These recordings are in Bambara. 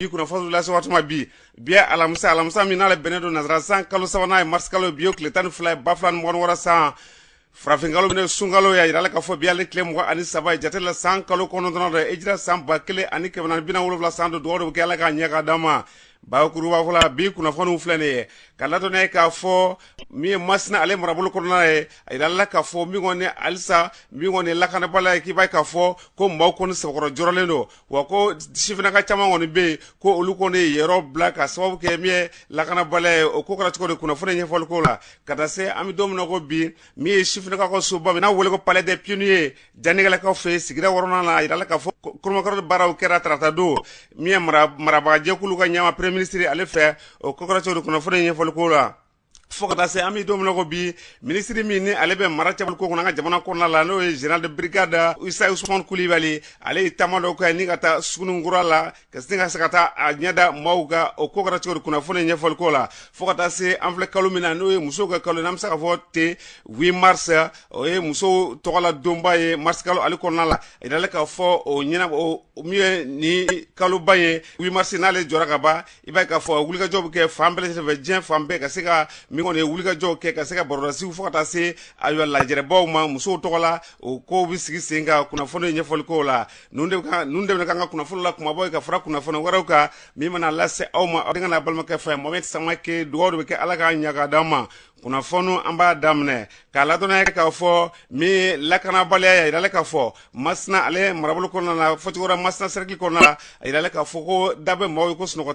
kuna fasu la watuma bi biya alamsa min ala benedo nazara san kalo sabana mars kalo biyo kletan fly baflan mon wara san frafingalo ne sungalo ya irala ka fo biya le klem wa ani saba jatela san kalo kono dono de ejra san bakele ani kebana bina wolofla san do do ke ala ka nyaka dama ba kuru ba fula bi kuna fonu flene kala to ne ka fo mi masna ale marabul korna e irala ka fo mi ngone alsa mi ngone lakana bala ki bay ka fo ko mbaw ko se ko joroleno wa ko sifina ka chama ngone be ko olu ko ne yero black asaw ke mi lakana bala o ko kala ko kuna fone ne fol ko la kada se ami dom na ko bi mi sifina ka ko suba na wole ko palais des pionniers janigala ka fe sigira worona la irala ka fo ko ko baraw kera tratado mi maraba je kulu ka nyama ministre ale fait o kokora do kono fone nyefol ko la fokata se ami dom na ko bi ministre mi ni ale be mara tabal ko nga jamana ko la no général de brigade Issa Ousmane Coulibaly ale tamado ko ni kata sunu ngurala kastinga sakata anyada mawga o kokora do kono fone nyefol ko la fokata se amfle kalumina no muso ga kalu nam saka vote 8 mars o muso tokola domba e mars kalo ale ko la idale ka fo o nyina o mi ni kalu baye 8 mars na le joraka ba iba ka fo wulga job ke fambe se ve jen fambe ka sika mi ngone wulga job ke ka sika borora si fokata se ayo la jere bawma muso tokola o ko bisigi senga kuna fono nyefol ko la nunde na kanga kuna fono la kuma boy ka fra kuna fono warauka mi mana la se awma dinga na balma ka fa moment samake do ke alaga nyaga dama kuna fono amba damne kala dona ka fo mi lakana balaya ila ka fo masna ale marabul ko na fotora masna circle ko na ila ka fo ko dabe mo ko snogo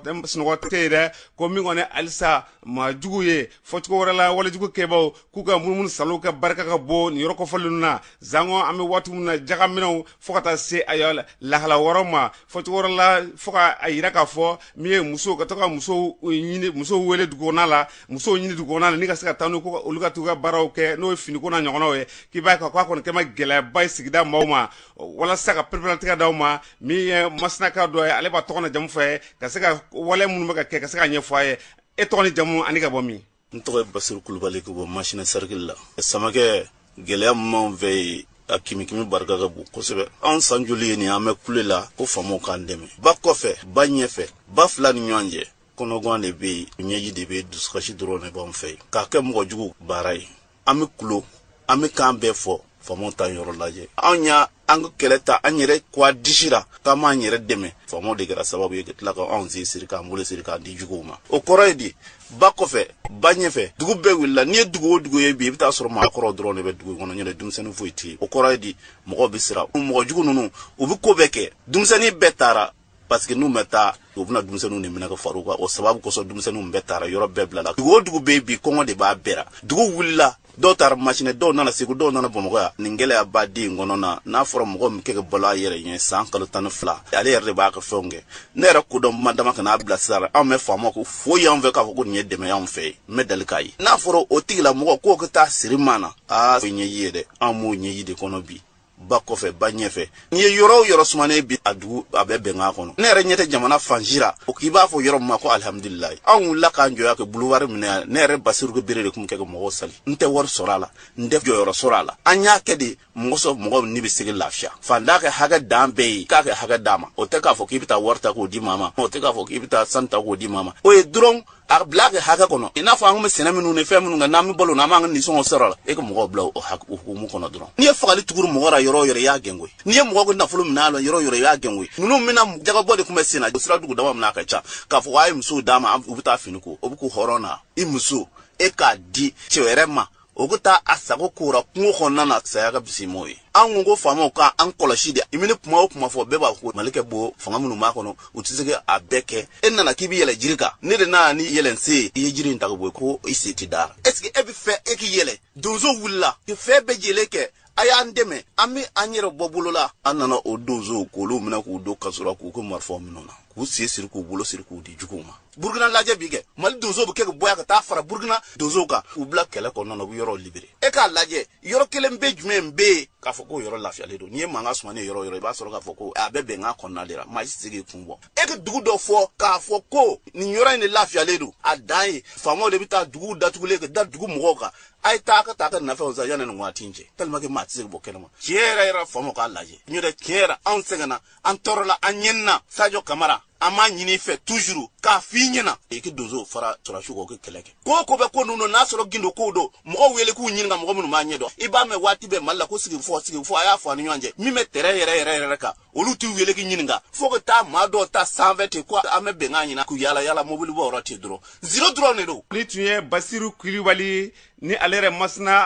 tere ko mi ngone alsa ma juguye fotora la wala jugu kebo kuga mun saluka barka ka bo ni roko foluna zango ami watu na jaga mino fokata se ayala la hala waroma fotora la foka ayira ka fo mi muso ka to ka muso nyini muso wele dugo na la muso nyini dugo na ni ka tanu ko oluga tuga baraw ke no fini ko na nyono we ki ba ka ko ke ma gele bay sigida mawma wala saka perpétratika dawma mi masna ka do ale ba to na jam fe ka saka wala mun ka ke ka saka nyefoye e to ni jamu ani ka bomi nto Bassirou Coulibaly ko bo machine circle la samake gele am ve akimikimi barga ga bu kosebe an sanjuli ni ame kulela ko famo kan deme ba ko fe ba nyefe ba flani nyonje kono gwande be nyeji de be duskashi drone bon fe ka ke mo jugu barai ami kulo ami kan be fo monta yoro laje anya ang keleta anyere kwa dishira kama anyere deme mo de gra sababu yeke tlaka onzi sirika mbule sirika di juguma o koroidi bakofe banyefe dugu be willa ni dugu ye bi bita soro ma koro drone be dugu kono nyele dumsenu fuiti o koroidi mo bisira mo jugu nunu ubi ko beke dumseni betara parce que nous meta obuna dumsenu ne mina ka faruka o sababu ko so dumsenu mbetara yoro bebla la dugu baby kongo de ba bera dugu willa do tar machine do nana sigu do nana bomo ya ningele abadi ngono na foro mo ke bola yere yen san kalo tan fla ale yere ba ka fonge nera ku do madama kana abla sar am me famo ko fo yan ve ka ko nye de me yan fe medal kai na foro o tigla mo ko ko ta sirimana a nye yede amu nye yide kono bi bakofe banyefe ni yoro sumane bi adu abebe nga kono nere nyete jamana fanjira o kiba fo yoro mako alhamdulillah an la kan joya ke buluwar mine nere Bassirou ko birere kum ke mo sali nte wor sorala nde yoro sorala anya kedi mo ni bi sigi lafia fanda ke haga dambe ka ke haga dama o te ka fo kibita warta ko di mama o te ka fo kibita santa ko di mama o e dron a blague haga kono ina fa ngum sena minu ne fe minu nga nami bolo na manga ni so sorala e ko mo bla o hak o mu kono dron ni fa gali tuguru mo wara yoro ya gengoy ni mo go na fulu minalo yoro ya gengoy nunu mina jaga bode kuma sina sura dugu dama na ka cha ka fo wai muso dama ubuta finiko obuku horona imuso e ka di chewerema oguta asago kura kungo khonna na sayaga bisimoyi ango famo ka an kolashide imine kuma fo beba ko malike bo fanga munu makono utisege abeke enna na kibi yele jirika ne de na ni yele nse ye jiri ntago bo ko isiti dar eske ebi fe eki yele dozo wulla ke fe be jeleke aya ndeme ami anyere bobulola anana odozo ko lu mina ko do kasura ko marfo minona ku sisir ko bulo sir ko di jukuma burgina laje bige mal dozo ke boya ka ta fara burgina dozo ka u black kele ko nono yoro libere e ka laje yoro kele mbe jume mbe ka foko yoro lafia ledo ni manga sumane yoro ba soro ka foko abebe nga konnalera ma sigi kunbo e ke dugu do fo ka foko ni yoro ni lafia ledo adai famo de bita dugu datugule ke da dugu moka ay taka na fa za yana ngwa tinje talma ke matse bo kelama kiera era famo ka laje nyure kiera an segana an torla anyenna sajo kamara ama ɲini fɛ toujours k'a f'i ɲɛna i k'i donso fara sɔrɔsiw ko k'i kɛlɛ kɛ ko bɛ ko ninnu n'a sɔrɔ gindo ko don mɔgɔw wele k'u ɲininka mɔgɔ minnu b'a ɲɛ dɔn i b'a mɛn waati bɛɛ Mali la ko sigi fɔ a y'a fɔ a ni ɲɔgɔn cɛ min bɛ terrain yɛrɛ kan olu t'u wele k'i ɲininka fo ka taa maa dɔw ta sanfɛ ten ko an bɛ bɛnkan ɲina k'u yala mobili bɔ yɔrɔ ten dɔrɔn zero dɔrɔn de don. Ni tun ye Basiru Kulibali ni ale yɛrɛ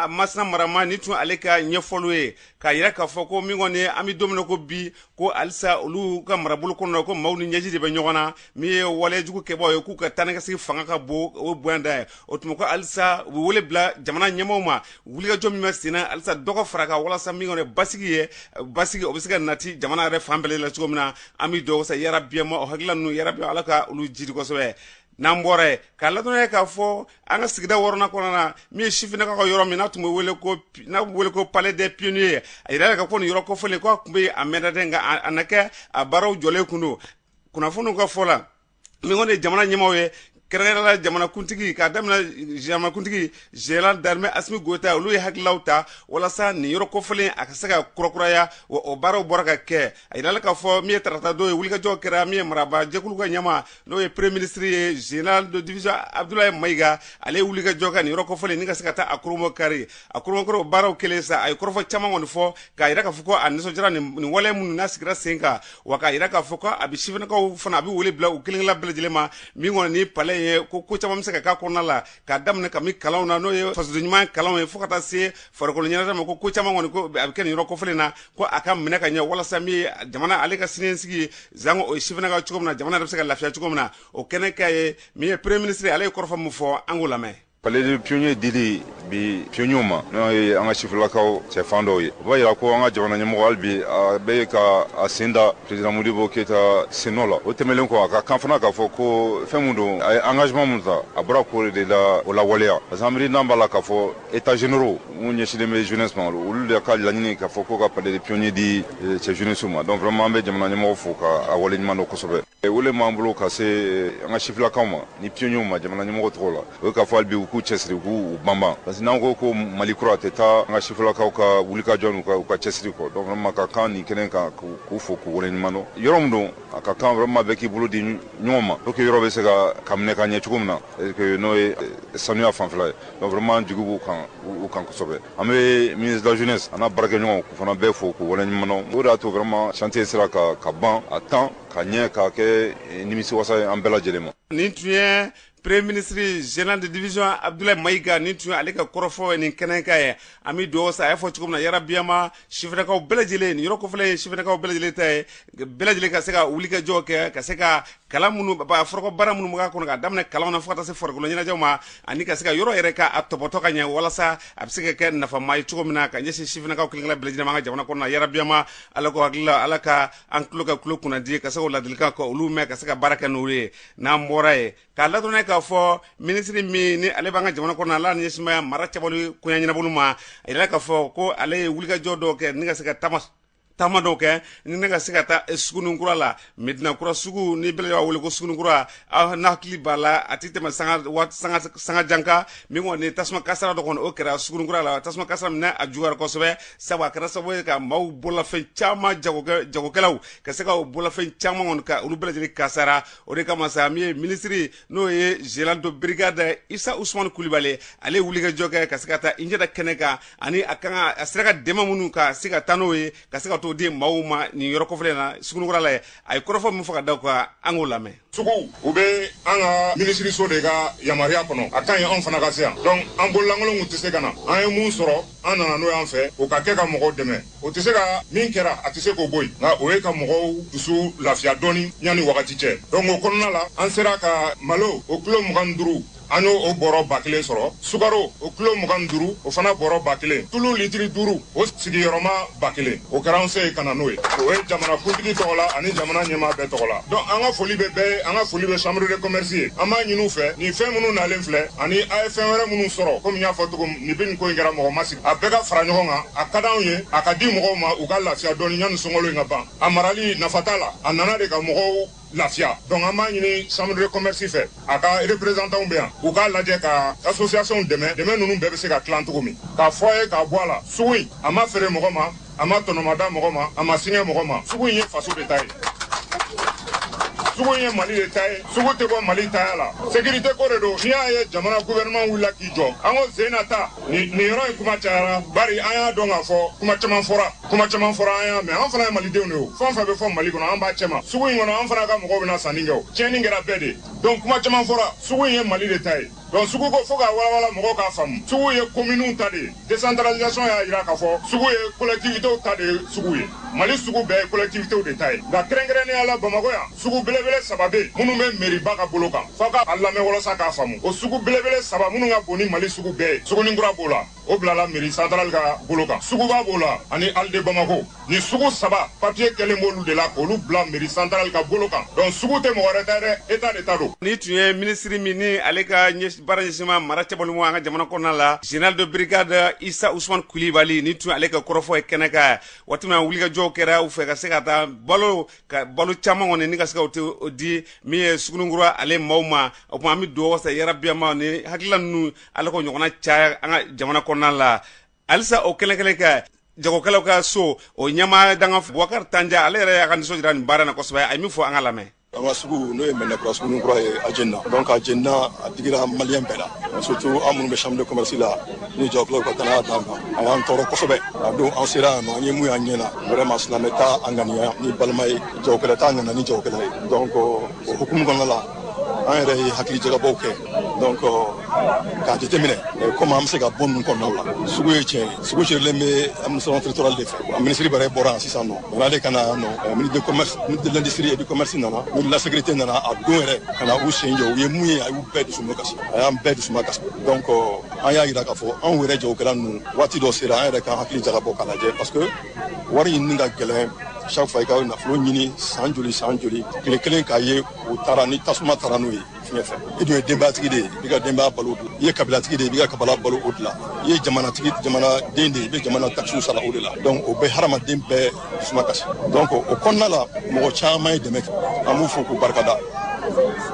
masina marama ni tun ale ka ɲɛfɔliw ye k'a yira k'a fɔ ko min kɔni an bɛ don min na ko bi ko halisa olu ka marabolo kɔnɔ ko maaw ni ɲɛji de bɛ ɲɔgɔn na min ye waleyajugu kɛbaaw ye k'u ka taa ni ka segin fanga ka bon o bonyada ye o tuma ko halisa u bɛ wele bila jamana ɲɛmaaw ma wulikajɔ min bɛ sen na halisa dɔ ka fara kan walasa min kɔni basigi o bɛ se ka nati jamana yɛrɛ fan bɛɛ la cogo min na an bɛ dugawu kɛ yarabi ma o hakilila ninnu yarabi Ala ka olu jidi kosɛbɛ. N'an bɔra ye k'a ladɔnniya k'a fɔ an ka sigida wɔɔrɔnan kɔnɔna na min ye sifinnakaw ka yɔrɔ min n'a tun bɛ wele ko palais des pionniers a yira ka fɔ nin yɔrɔ kɔfɛlen ko a tun bɛ a mɛnda dɛ nka a na kɛ a baaraw jɔlen kun don kunnafoniw ka fɔ la min kɔni ye jamana ɲɛmaaw ye kɛrɛnkɛrɛnnenya jamanakuntigi k'a daminɛ jamanakuntigi Général d'armée Assimi Goïta olu ye hakililaw ta walasa nin yɔrɔ kɔfɛlen a ka se ka kurakuraya o baaraw bɔra ka kɛ a yirala k'a fɔ min ye tarata don ye wulikajɔ kɛra min ye maraba jɛkulu ka ɲɛma n'o ye premier ministre ye général de division Abdoulaye Mayiga ale ye wulikajɔ kɛ nin yɔrɔ kɔfɛlen ni ka se ka taa a kurumɔ kari a kurumɔ baaraw kɛlen sa a ye kɔrɔfɔ caman kɔni fɔ k'a yira k'a fɔ ko a nisɔndiyara nin waleya minnu n'a sigira sen kan wa k'a yira k'a fɔ ko a bɛ sifinnakaw fana a bɛ wele bila u kelen bɛɛ lajɛlen ma min kɔni ni palais ko caman bɛ se ka k'a kɔnɔna la k'a daminɛ ka min kalanw na n'o ye fasoden ɲuman kalanw ye fo ka taa se farikolo ɲɛnajɛ ma ko caman kɔni ko a bɛ kɛ nin yɔrɔ kɔfɛlen na ko a ka minɛ ka ɲɛ walasa min ye jamana ale ka siniɲɛsigi zango o ye sifinnakaw cogo min na jamana yɛrɛ bɛ se ka lafiya cogo min na o kɛnɛ k'a ye min ye premier ministre ale ye kɔrɔfɔ min fɔ an k'o lamɛn. Palais des pionniers dili bi pionniers ma n'o ye an ka sifilakaw cɛfan dɔw ye o b'a yira ko an ka jamana ɲɛmɔgɔ hali bi a bɛ ka a sen da président Modibo Keyita sennɔ la o tɛmɛlen kɔ a ka kan fana k'a fɔ ko fɛn min don a ye engagement min ta a bɔra k'o de la o lawaleya parce que an miiri n'an b'a la k'a fɔ états généraux mun ɲɛsinnen bɛ jeunesse ma olu de ka laɲini k'a fɔ ko ka palais des pionniers di cɛ jeunesse ma donc vraiment an bɛ jamana ɲɛmɔgɔ fo ka a wale ɲuman dɔn kosɛbɛ wele m'an bolo ka se an ka sifilakaw ma ni pionniers ma jamana ɲɛmɔgɔ tɔgɔ la o ye k'a fɔ hali bi k'u cɛsiri k'u banban parce que n'an ko Mali kura tɛ taa an ka sifilakaw ka wulikajɔ n'u ka cɛsiri kɔ donc vraiment ka kan nin kɛnɛ kan k'u fo k'u wale ɲuman dɔn yɔrɔ min don a ka kan vraiment bɛɛ k'i bolo di ɲɔgɔn ma pour que yɔrɔ bɛ se ka minɛ ka ɲɛ cogo min na n'o ye sanuya fanfɛla ye donc vraiment jigi b'u kan kosɛbɛ an bɛ ministre de la jeunesse an n'a baarakɛɲɔgɔnw k'u fana bɛɛ fo k'u wale ɲuman dɔn o de y'a to vraiment chantier sera ka ban a temps ka ɲɛ k'a kɛ nimisiwasa ye an bɛɛ lajɛlen ma. Nin tun ye premier ministre général de division Abdoulaye Mayiga nin tun ale ka kɔrɔfɔ nin kɛnɛ ka ye an bɛ dugawu sa a y'a fɔ cogo min na yarabiyama sifinnakaw bɛɛ lajɛlen nin yɔrɔ kɔfɛlen ye sifinnakaw bɛɛ lajɛlen ta ye bɛɛ lajɛlen ka se ka wulikajɔ kɛ ka se ka kalan minnu foroko baara minnu b'a kɔnɔ ka daminɛ kalanw na fo ka taa se farikolo ɲɛnajɛw ma ani ka se ka yɔrɔ yɛrɛ ka a tɔbɔtɔ ka ɲɛ walasa a bɛ se ka kɛ nafama ye cogo min na ka ɲɛsin sifinnakaw kelen-kelen bɛɛ lajɛlen ma an ka jamana kɔnɔ na yarabiyama ala ko hakilila ala ka an tulo ka tulo kunnadi ka se k'o ladilikan kɔ olu mɛn ka se ka baara kɛ n'olu ye n'an bɔra ye k'a ladɔnniya k'a fɔ minisiri min ni ale b'an ka jamana kɔnɔ ala ni ɲɛsimaya mara cɛbɔli koɲɛ ɲɛnabolo ma a yɛrɛ k'a fɔ ko ale ye wulikajɔ dɔw kɛ ni ka se ka taama dɔw kɛ ni ne ka se ka taa Sugunikura la Medina Kura sugu ni bɛɛ b'a wele ko Sugunikura aw n'hakili b'a la a tɛ tɛmɛ sanga janka min kɔni tasuma kasara dɔ kɔni o kɛra Sugunikura la tasuma kasara minɛ a juguyara kosɛbɛ sabu a kɛra sababu ye ka maaw bololafɛn caman jagokɛlaw ka se ka bololafɛn caman kɔni ka olu bɛɛ lajɛlen kasara o de kama sa min ye minisiri n'o ye général de brigade Isa Usumani Kulibali ale ye wulikajɔ kɛ ka se ka taa Injada kɛnɛ kan ani a sera ka dɛmɛ minnu ka se ka taa n'o ye ka se ka to di maaw ma nin yɔrɔ kɔfɛlen na Sugunikura la a ye kɔrɔfɔ min fɔ ka da kan an k'o lamɛn. Sugu u bɛ an ka minisiriso de ka yamaruya kɔnɔ a ka ɲi anw fana ka se yan donc an bololankolon tɛ se ka na an ye mun sɔrɔ an nana n'o y'an fɛ o ka kɛ ka mɔgɔw dɛmɛ o tɛ se ka min kɛra a tɛ se k'o bɔ yen nka o ye ka mɔgɔw dusu lafiya dɔɔni yanni wagati cɛ donc o kɔnɔna la an sera ka malo o kilo 25 an y'o bɔrɔ 1000 sɔrɔ sukaro o kilo 25 o fana bɔrɔ 1000 tulu litiri 5 o sigiyɔrɔma 1000 o kɛra an se ye ka na n'o ye o ye jamana kuntigi tɔgɔ la ani jamana ɲɛmaa bɛɛ tɔgɔ la donc an ka foli bɛ chambre de commerce ye an b'a ɲini u fɛ nin fɛn minnu nalen filɛ ani a ye fɛn wɛrɛ minnu sɔrɔ komi n y'a fɔ cogo min nin bɛ nin ko in kɛra mɔgɔ ma sigi a bɛɛ ka fara ɲɔgɔn kan a ka d'anw ye a ka di mɔgɔw ma u ka lafiya dɔɔni yanni sunkalo in ka ban a marali nafa t'a la a nana de ka mɔgɔw lafiya donc an b'a ɲini chambre de commerce fɛ a ka représentant bɛ yan u k'a lajɛ ka association dɛmɛ ninnu bɛɛ bɛ se ka tilan cogo min k'a fɔ a ye k'a bɔ a la sugu in a ma feere mɔgɔ ma a ma tɔnɔma da mɔgɔ ma a ma singɛ mɔgɔ ma sugu in ye faso de ta ye sugu ye Mali de ta ye sugu tɛ bɔ Mali taya la sécurité ko de don n'i y'a ye jamana gouvernement wulila k'i jɔ an ko Zena ta nin yɔrɔ in kuma cayara bari an y'a dɔn k'a fɔ kuma caman fɔra an y'a mɛn an fana ye malidenw de ye fɛn fɛn bɛ fɔ Mali kɔnɔ an b'a cɛ ma sugu in kɔnɔ an fana ka mɔgɔw bɛna sanni kɛ o tiɲɛni kɛra bɛɛ de donc kuma caman fɔra sugu in ye Mali de ta ye donc sugu ko fo k'a walawala mɔgɔw k'a faamu sugu ye communes ta de ye décentralisation y'a jira k'a fɔ sugu ye collectivités ta de ye sugu ye Mali sugu bɛɛ ye collectivités de ta ye nka kɛrɛnkɛrɛnnenya la Bamakɔ yan sugu belebele 3 bɛ yen minnu bɛ mairie ba ka bolo kan fo ka a lamɛn walasa k'a faamu o sugu belebele 3 minnu ka bon ni Mali sugu bɛɛ ye Sugunikura b'o la o bilala mairie centrale ka bolo kan Suguba b'o la ani Alde Bamako ni sugu 3 papier kɛlen b'olu de la k'olu bila mairie centrale ka bolo kan donc sugu tɛ mɔgɔ wɛrɛ ta dɛ état de ta don. Ni tun ye ministre min ni ale ka baara ɲɛsinma mara cɛbɔlimu an ka jamana kɔnɔna la général de brigade Isa Ousmane Coulibaly ni tun ale ka kɔrɔfɔ ye kɛnɛ kan waati min na wulikajɔw kɛra u fɛ ka se ka taa balo caman kɔni ni ka se ka o di min ye Sugunikura ale maaw ma o tuma an bɛ dugawu wasa yarabiyama ni hakilila ninnu ale ko ɲɔgɔnna caya an ka jamana kɔnɔna la halisa o kɛlɛkɛlɛ kɛ jagokɛlaw ka so o ɲɛmaa danga Boubacar Tanja ale yɛrɛ y'a ka nisɔndiyara nin baara in na kosɛbɛ a ye min fɔ an ka lamɛn. An ka sugu n'o ye Mɛnɛkura Sugunikura ye a jenina donc a jenina a digira maliyɛn bɛɛ la surtout an minnu bɛ chambre de commerce la ni jagokɛlaw ka danaya d'an kan a y'an tɔɔrɔ kosɛbɛ a don an sera yan nɔ an ye mun y'an ɲɛ na vraiment silamɛ t'a an ŋaniya ni balima ye jagokɛla t'a ŋaniya ni jagokɛla ye donc o hukumu kɔnɔna la an yɛrɛ ye hakili jagabɔw kɛ donc k'a jateminɛ comme an bɛ se ka bɔ ninnu kɔnɔnaw la sugu ye tiɲɛ ye sugu gérilen bɛ administration territoriale de fɛ ministre bɛrɛ bɔra yan sisan nɔ maintenant ale ka na yan nɔ ministre de commerce ministre de l'industrie et du commerce nana ministre de la sécurité nana a don yɛrɛ ka na u sen jɔ u ye mun ye a y'u bɛɛ dusuma kasi a y'an bɛɛ dusuma kasi donc an y'a yira k'a fɔ anw yɛrɛ jagokɛla ninnu waati dɔ sera an yɛrɛ ka hakili jagabɔ k'a lajɛ parce que wari ɲinini ka gɛlɛn chaque fois i ka nafolo ɲini san joli tile kelen k'a ye o taara ni tasuma taara n'o ye fiɲɛ fɛ i dun ye denbayatigi de ye i ka denbaya balo o de la i ye kabilatigi de ye i b'i ka kabila balo o de la i ye jamanaden de ye i bɛ jamana taxes sara o de la donc o bɛ hadamaden bɛɛ dusuma kasi donc o kɔnɔna la mɔgɔ caman ye dɛmɛ kɛ an b'u fo k'u barikada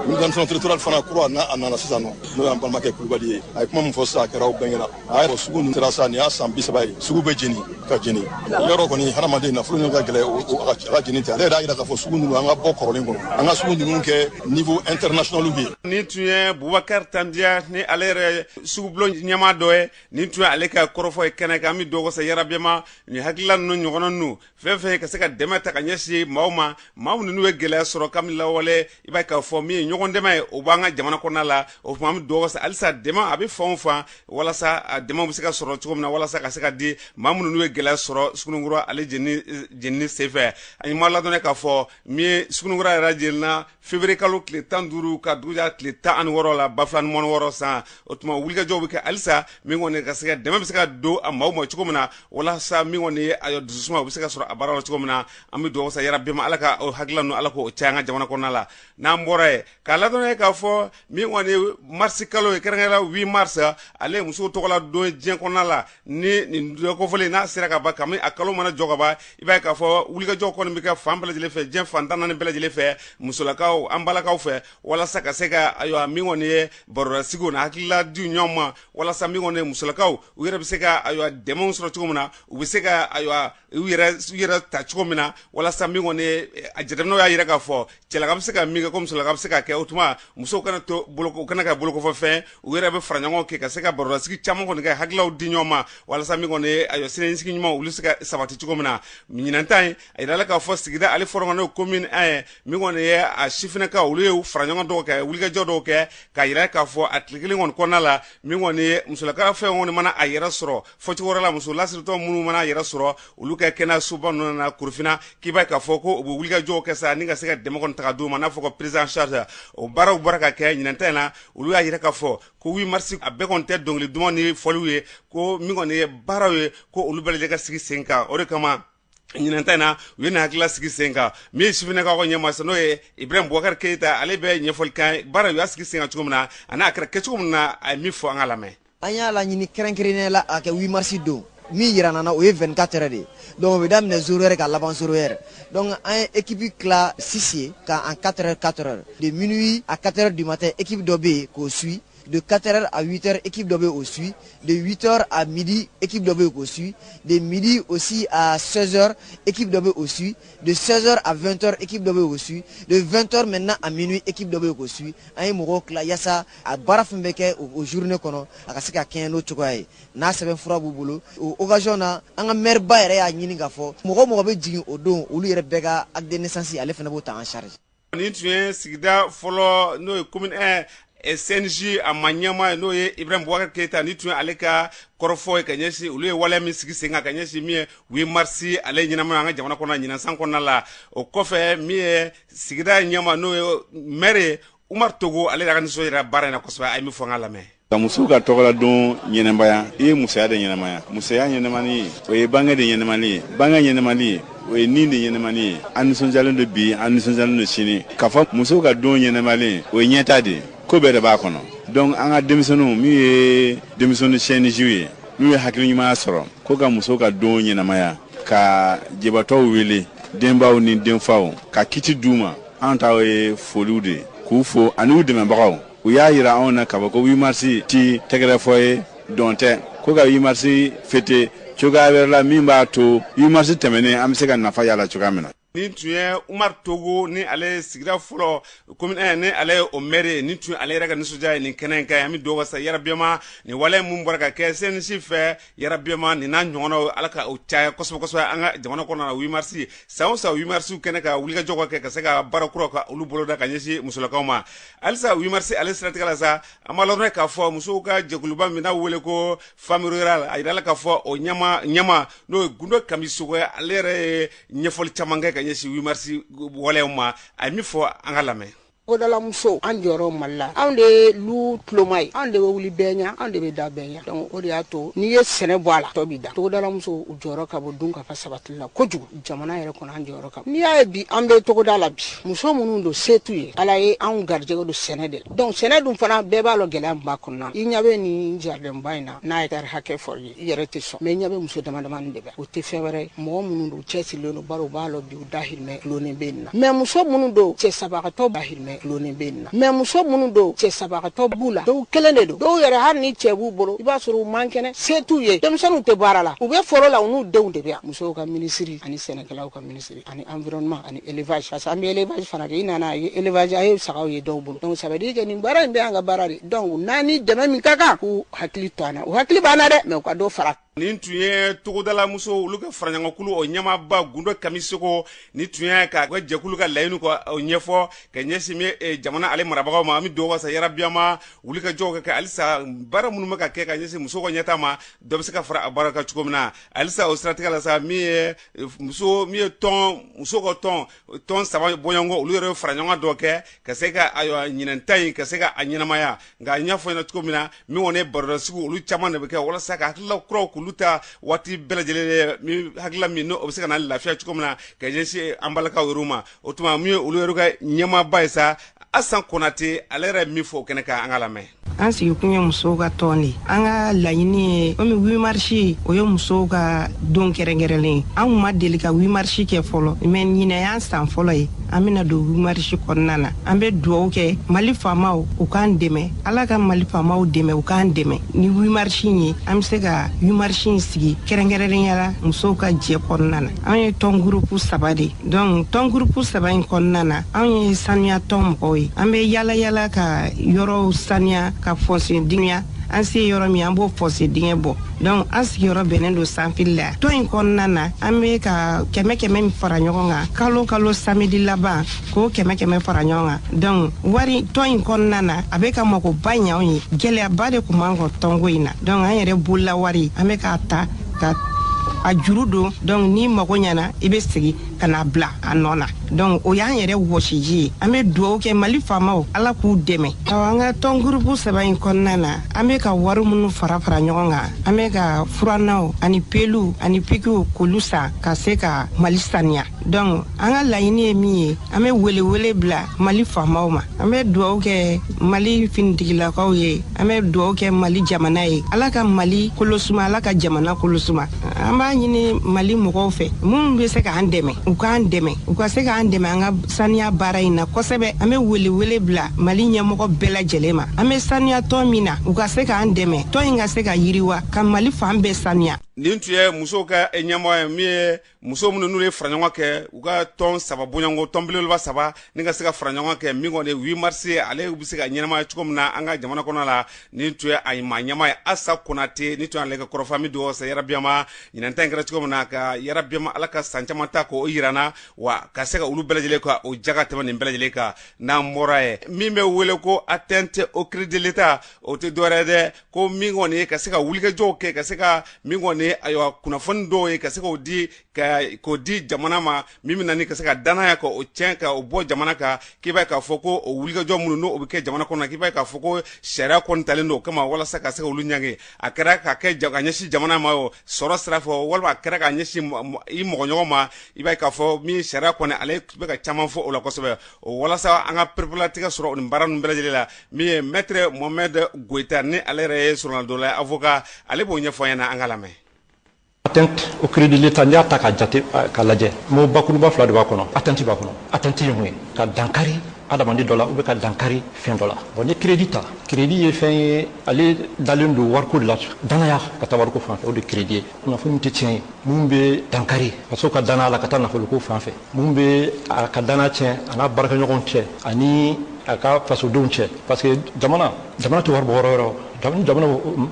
administration territoriale fana kura a nana sisan nɔ n'o y'an balimakɛ Kulubali ye a ye kuma min fɔ sisan a kɛra o bɛɛ ɲɛna a yɛrɛ sugu ninnu sera sisan nin y'a san 30 ye sugu bɛ jeni ka jeni yɔrɔ kɔni hadamaden nafolo ɲini ka gɛlɛn a ka jeni tɛ ale yɛrɛ y'a yira k'a fɔ sugu ninnu an ka bɔ kɔrɔlen kɔnɔ an ka sugu ninnu kɛ niveau international bɛ yen. Ni tun ye Boubacar Tanja ni ale yɛrɛ sugubulon ɲɛmaa dɔ ye ni tun ye ale ka kɔrɔfɔ ye kɛnɛ kan an bɛ dugawu kɛ yarabiyama ni hakilila ninnu ɲɔgɔnna ninnu fɛn fɛn ka se ka dɛmɛ ta ka ɲɛsin maaw ma maaw ninnu ye gɛlɛya sɔrɔ kabini lawale i b'a k'a fɔ min ye ɲɔgɔn dɛmɛ ye o b'an ka jamana kɔnɔna la o tuma an bɛ dugawu kɛ halisa dɛmɛ a bɛ fan o fan walasa a dɛmɛ bɛ se ka sɔrɔ cogo min na walasa ka se ka di maa minnu ye gɛlɛya sɔrɔ Sugunikura ale jenini senfɛ an ye maa ladɔnniya k'a fɔ min ye Sugunikura yɛrɛ jenina février kalo tile 15 ka dugu jɛ tile 16 la ba 26 san o tuma wulikajɔw bɛ kɛ halisa min kɔni ka se ka dɛmɛ bɛ se ka don a maaw ma cogo min na walasa min kɔni ye a dusuma o bɛ se ka sɔrɔ a baara la cogo min na an bɛ dugawu kɛ yarabiyama ala ka o hakilila ninnu ala k'o caya an ka jamana kɔnɔna la n'an bɔra ye k'a ladɔnniya k'a fɔ min kɔni ye mars kalo ye kɛrɛnkɛrɛnnenya 8 mars ale ye musow tɔgɔla don diɲɛ kɔnɔna la ni nin kɔfɔlen n'a sera ka ban kabini a kalo mana jɔ ka ban i b'a ye k'a fɔ wulikajɔw kɔni bɛ kɛ fan bɛɛ lajɛlen fɛ diɲɛ fan 14 bɛɛ lajɛlen fɛ musolakaw an balakaw fɛ walasa ka se ka ayiwa min kɔni ye barorasigiw na hakilila di ɲɔgɔn ma walasa min kɔni ye musolakaw u yɛrɛ bɛ se ka ayiwa dɛmɛw sɔrɔ cogo min na u bɛ se ka ayiwa u yɛrɛ ta cogo min na walasa min kɔni ye a jateminɛw y'a yira k'a fɔ cɛlaka bɛ se ka min kɛ ko musolaka bɛ se ka kɛ o tuma musow kana to u kana ka bolokɔfɛfɛn u yɛrɛ bɛ fara ɲɔgɔn kɛ ka se ka barorasigi caman kɔni kɛ hakililaw di ɲɔgɔn ma walasa min kɔni ye ayiwa siniɲɛsigi ɲuman olu se ka sabati cogo min na ɲinan ta ye a yirala k'a fɔ sigida ale fɔlɔ kɔni commune an ye min kɔni ye a sifinnakaw olu ye fara ɲɔgɔn dɔw kɛ wulikajɔ dɔw kɛ k'a yira k'a fɔ a tile kelen kɔni kɔnɔna la min kɔni ye musolaka fɛn kɔni mana a yɛrɛ sɔrɔ fɔcogo wɛrɛ la muso lasiritɔ minnu mana a yɛrɛ sɔrɔ olu ka kɛnɛyasoba ninnu na Kurufina k'i b'a ye k'a fɔ ko u bɛ wulikajɔw kɛ sa ni ka se ka dɛmɛ kɔni ta ka d'u ma n'a fɔ ko prise en charge o baaraw bɔra ka kɛ ɲinan ta in na olu y'a yira k'a fɔ ko 8 mars a bɛɛ kɔni tɛ dɔnkili duman ni fɔliw ye ko min kɔni ye baaraw ye ko olu bɛɛ lajɛlen ka sigi sen kan o de kama ɲinan ta in na u ye nin hakilila sigi sen kan min ye sifinnakaw ka ɲɛmaa n'o ye Ibrahim Boubacar Keita ale bɛ ɲɛfɔli kan baara u y'a sigi sen kan cogo min na a n'a kɛra kɛcogo min na a ye min fɔ an ka lamɛn. An y'a laɲini kɛrɛnkɛrɛnnenya la a kɛ 8 mars don min yira na o ye 24 heures de ye donc o bɛ daminɛ 0 heure ka laban 0 heure donc an ye équipe tila 6 ye ka en 4 heures de minuit à 4 heures du matin équipe dɔ bɛ yen k'o suit De 4h à 8h, équipe de au suit. De 8h à midi, équipe de au suit. De midi aussi à 16h, équipe de au suit. De 16h à 20h, équipe de au suit. De 20h maintenant à minuit, équipe de au suit. Aïe Morok, la Yassa, à Barafembeke, au journée kono, à Kasika Keno Chokaye. Na Seven Fura Boubolo, au Ogajona, un maire Bayer à Niningafo. Moro Morabe Djing au don, ou lui Rebecca, avec des naissances, à l'effet en charge. Ni tuye sigida folo no commune SNG a Manyama no ye Ibrahim Boubacar Keita ni tuye aleka korofo kanyesi ulu wala mi sigi senga kanyesi mi 8 mars ale nyina ma nga jamana kona nyina sankona la o kofe mi sigida nyama no mere Umar Togo ale daga niso ira bara na kosba ay mi fonga la me ka muso ka tɔgɔla don ɲɛnɛmaya i ye musaya de ɲɛnɛmaya musaya ɲɛnɛmani o ye bange de ɲɛnɛmani ye bange ɲɛnɛmani o ye nin de ɲɛnɛmani ye an nisɔndiyalen do bi an nisɔndiyalen do sini k'a fɔ muso ka don ɲɛnɛmalen o ye ɲɛta de ko bɛɛ de b'a kɔnɔ donc an ka denmisɛnninw min ye denmisɛnnin sɛnisiw ye n'u ye hakili ɲuman sɔrɔ ko ka muso ka don ɲɛnɛmaya ka jebatɔw wele denbaw ni denfaw ka kiti d'u ma an ta ye foliw de k'u fo ani u dɛmɛbagaw u y'a yira anw na k'a fɔ ko 8 mars ti tɛgɛrɛ fɔ ye dɔn tɛ ko ka 8 mars fêter cogoya wɛrɛ la min b'a to 8 mars tɛmɛnen an bɛ se ka nafa y'a cogoya min na. Ni tuye Umar Togo ni ale sigira folo commune ni ale o maire ni tuye ale raga nisuja ni kenen kay ami do wasa yarabiama ni wale mum baraka ke sen sife yarabiama ni na nyono alaka o chaya koso anga jamana ko na 8 mars sa 8 mars kenen ka wuliga jogo ke sega barakuro ka ulu boloda ka nyesi musulaka ma alsa 8 mars ale stratégie sa amalorne ka fo musuka jeguluba mina wele ko famille rural ayala ka fo o nyama no gundo kamisugo ale re nyefol chamanga yesi 8 mars wala ma ay mi fo angalame Odala muso an joro malla an de lu tlomai an de wuli benya an de be da benya donc o de ato ni ye sene boala to bi da to odala muso joro ka bo dun ka fa sabatilla kojugu jamana yere kono an joro ka ni ya bi an be to odala bi muso munun do setu ye ala ye an garje do sene de donc sene dum fana be ba lo gele ba kunna i nyabe ni jardin bayna na yar hake for yere te so me nyabe muso dama de be o te fewere mo munun do chesi lo no baro ba lo bi dahil me lo ne benna me muso munun do che sabaka to dahil me loni benna mais muso munu do che sabaka to bula do kelene do yere har ni chebu bolo iba suru mankene setu ye demsanu te barala u be foro la unu de unde be muso ka ministry ani Sénégal ka ministry ani environnement ani élevage parce que élevage fana ke ina na élevage ay sakaw ye do bolo donc ça veut dire que ni bara be anga barari donc nani deme min kaka ku hakili tana u hakili bana de mais ko do fara ni tuye togodala muso uluka faranyanga kulu o nyama ba gundo kamisoko ni tuye ka ko jekulu ka layinu ko o nyefo ka nyesi me jamana ale marabaga ma mi do wasa yarabiama uluka joga ka alisa bara munu maka ke ka nyesi muso ko nyata ma do se ka fara baraka chukomna alisa o stratégie la sa mi muso mi ton muso ko ton saba boyango ulu faranyanga do ke ka se ka ayo nyinantai ka se ka anyina maya nga nyafo na chukomna mi wone barra sigu ulu chamane be ka wala saka hakla kro luta wati belajele mi hakla mi no obseka na lafiya chukomna ka jensi ambalaka uruma otuma mi ulueruga nyama baisa asan konate alera mi fo keneka angalame an sigi kun ye musow ka tɔn de an ka laɲini ye komi 8 marsi o ye musow ka don kɛrɛnkɛrɛnlen an kun ma deli ka 8 marsi kɛ fɔlɔ mais ɲinɛ y'an san fɔlɔ ye an bena don 8 marsi kɔnɔna na an be duwawu kɛ mali faamaw u k'an dɛmɛ ala ka mali faamaw dɛmɛ u k'an dɛmɛ ni 8 marsi ye an be se ka 8 marsi sigi kɛrɛnkɛrɛnnenya la musow ka jɛ kɔnɔna na an ye tɔn gurupu 3 de donc tɔn gurupu 3 in kɔnɔna na an ye sanuya tɔn mɔgɔw ye an be yala yala ka yɔrɔw sanuya ka fosse dingɛ an se yɔrɔ min an b'o fosse dingɛ bɔ donc an sigiyɔrɔ bɛnnen don sanfili la tɔn in kɔnɔna na an be ka kɛmɛ min fara ɲɔgɔn kan kalo samedi laban k'o kɛmɛ fara ɲɔgɔn kan donc wari tɔn in kɔnɔna na a be ka magoba ɲɛ anw ye gɛlɛyaba de kun b'an kan tɔnko in na donc an yɛrɛ bolola wari an be k'a ta ka a juru don donc ni mago ɲana i be sigi ka na bila a nɔ na donc o y'an yɛrɛ wɔsiji ye an be duwawu kɛ mali faamaw ala k'u dɛmɛ an ka tɔn gurupu 3 in kɔnɔna na an be ka wari minnu fara ɲɔgɔn kan an be ka furanaw ani pelu ani pikiw k'olu san ka se ka mali saniya donc an ka laɲini ye min ye an be welewele bila mali faamaw ma an be duwawu kɛ mali finitigilakaw ye an be duwawu kɛ mali jamana ye ala ka mali kolosuma ala ka jamana kolosuma an b'a ɲini mali mɔgɔw fɛ minnu be se k'an dɛmɛ u u k'an dɛmɛ u ka se k'an dɛmɛ an ka saniya baara in na kosɛbɛ an bɛ wele bila Mali ɲɛmɔgɔ bɛɛ lajɛlen ma an bɛ saniya tɔn min na u ka se k'an dɛmɛ tɔn in ka se ka yiriwa ka Mali fan bɛɛ saniya. nin tun ye musow ka ɲɛmɔgɔ ye min ye muso minnu n'u ye fara ɲɔgɔn kɛ u ka tɔn saba bɔɲɔgɔnko tɔn belebeleba saba ni ka se ka fara ɲɔgɔn kɛ min kɔni 8 mars ale bɛ se ka ɲɛnamaya cogo min na an ka jamana kɔnɔ la nin tun ye a maa ɲɛma ye Asa Konate ni tun y'ale ka kɔrɔfɔ mi do sa Yarabiama ɲinanta in kɛra cogo min na ka Yarabiama Ala ka san caman ta k'o yirana wa ka se ka olu bɛɛ lajɛlen ka o jaga tɛmɛ nin bɛɛ lajɛlen kan n'an bɔra ye min bɛ wele ko atteinte au crédit de l'État o tɛ dɔwɛrɛ dɛ ko min kɔni ye ka se ka wulikajɔw kɛ ka se ka min kɔni ayiwa kunnafoni dɔw ye ka se k'o di jamana ma min bɛ na ni ka se ka danaya ka o tiɲɛ ka o bɔ jamana kan k'i b'a ye k'a fɔ ko o wulikajɔ minnu n'o bɛ kɛ jamana kɔnɔ k'i b'a ye k'a fɔ ko sariya kɔni talen don o kama walasa ka se ka olu ɲangi a kɛra ka kɛ ka ɲɛsin jamana ma o sɔrɔ sira fɛ walima a kɛra ka ɲɛsin i mɔgɔɲɔgɔn ma i b'a ye k'a fɔ min sariya kɔni ale bɛ ka caman fɔ o la kosɛbɛ o walasa an ka perepelatigɛ sɔrɔ nin baara ninnu bɛɛ lajɛlen la min ye maître Mohamed Goita ni ale yɛrɛ ye sɔrɔnadɔla ye avocat ale b'o ɲɛfɔ an ɲɛna an ka lamɛn. Atteinte au crédit de l'État n'i y'a ta k'a jate k'a lajɛ mo bakuruba fila de b'a kɔnɔ atteinte b'a kɔnɔ atteinte ye mun ye ka dankari adamaden dɔ la ou ka dankari fɛn dɔ la bon ni crédit ta crédit ye fɛn ye ale dalen don wariko de la danaya ka taa wariko fan fɛ o de crédit ye kunnafoni tɛ tiɲɛ ye mun bɛ dankari faso ka danaya la ka taa nafoloko fan fɛ mun bɛ a ka danaya tiɲɛ a n'a baarakɛɲɔgɔnw cɛ ani a ka fasodenw cɛ parce que jamana tɛ wari bɔ yɔrɔ yɔrɔ jamana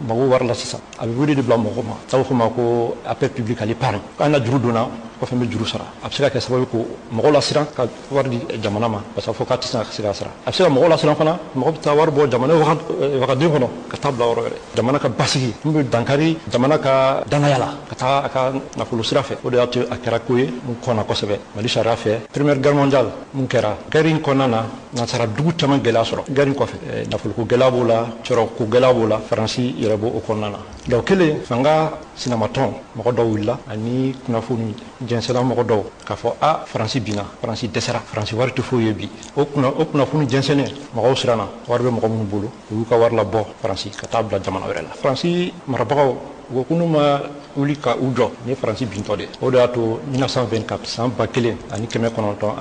mago wari la sisan a bɛ wele de bila mɔgɔ ma n'a bɛ fɔ ma ko appel public à l'épargne k'an na juru donna kɔfɛ n bɛ juru sara a bɛ se ka kɛ sababu ko mɔgɔw lasiran ka wari di jamana ma parce que a fɔ k'a tɛ se ka sara a bɛ se ka mɔgɔw lasiran fana mɔgɔ bɛ taa wari bɔ jamana wagaden kɔnɔ ka taa bila yɔrɔ wɛrɛ jamana ka basigi min bɛ dankari jamana ka danaya la ka taa a ka nafolo sira fɛ o de y'a to a kɛra ko ye mun kɔnna kosɛbɛ Mali sariya fɛ première guerre mondiale mun kɛra guerre in kɔnɔna na nansara dugu caman gɛlɛya sɔrɔ guerre in kɔfɛ nafoloko gɛlɛya b'o la sɔrɔko gɛlɛya b'o la Faransi yɛrɛ b'o kɔnɔna na donc kelen fanga sinamatɔn mɔgɔ dɔw wulila ani kunnafoni jɛnsɛnna mɔgɔ dɔw k'a fɔ Faransi binna Faransi dɛsɛra Faransi wari tɛ foyi ye bi o kunnafoni jɛnsɛnnen mɔgɔw siranna wari bɛ mɔgɔ minnu bolo u y'u ka wari labɔ Faransi ka taa bila jamana wɛrɛ la Faransi marabagaw u ko n'u ma wuli ka u jɔ ni Faransi bintɔ de o de y'a to 1924 san 1924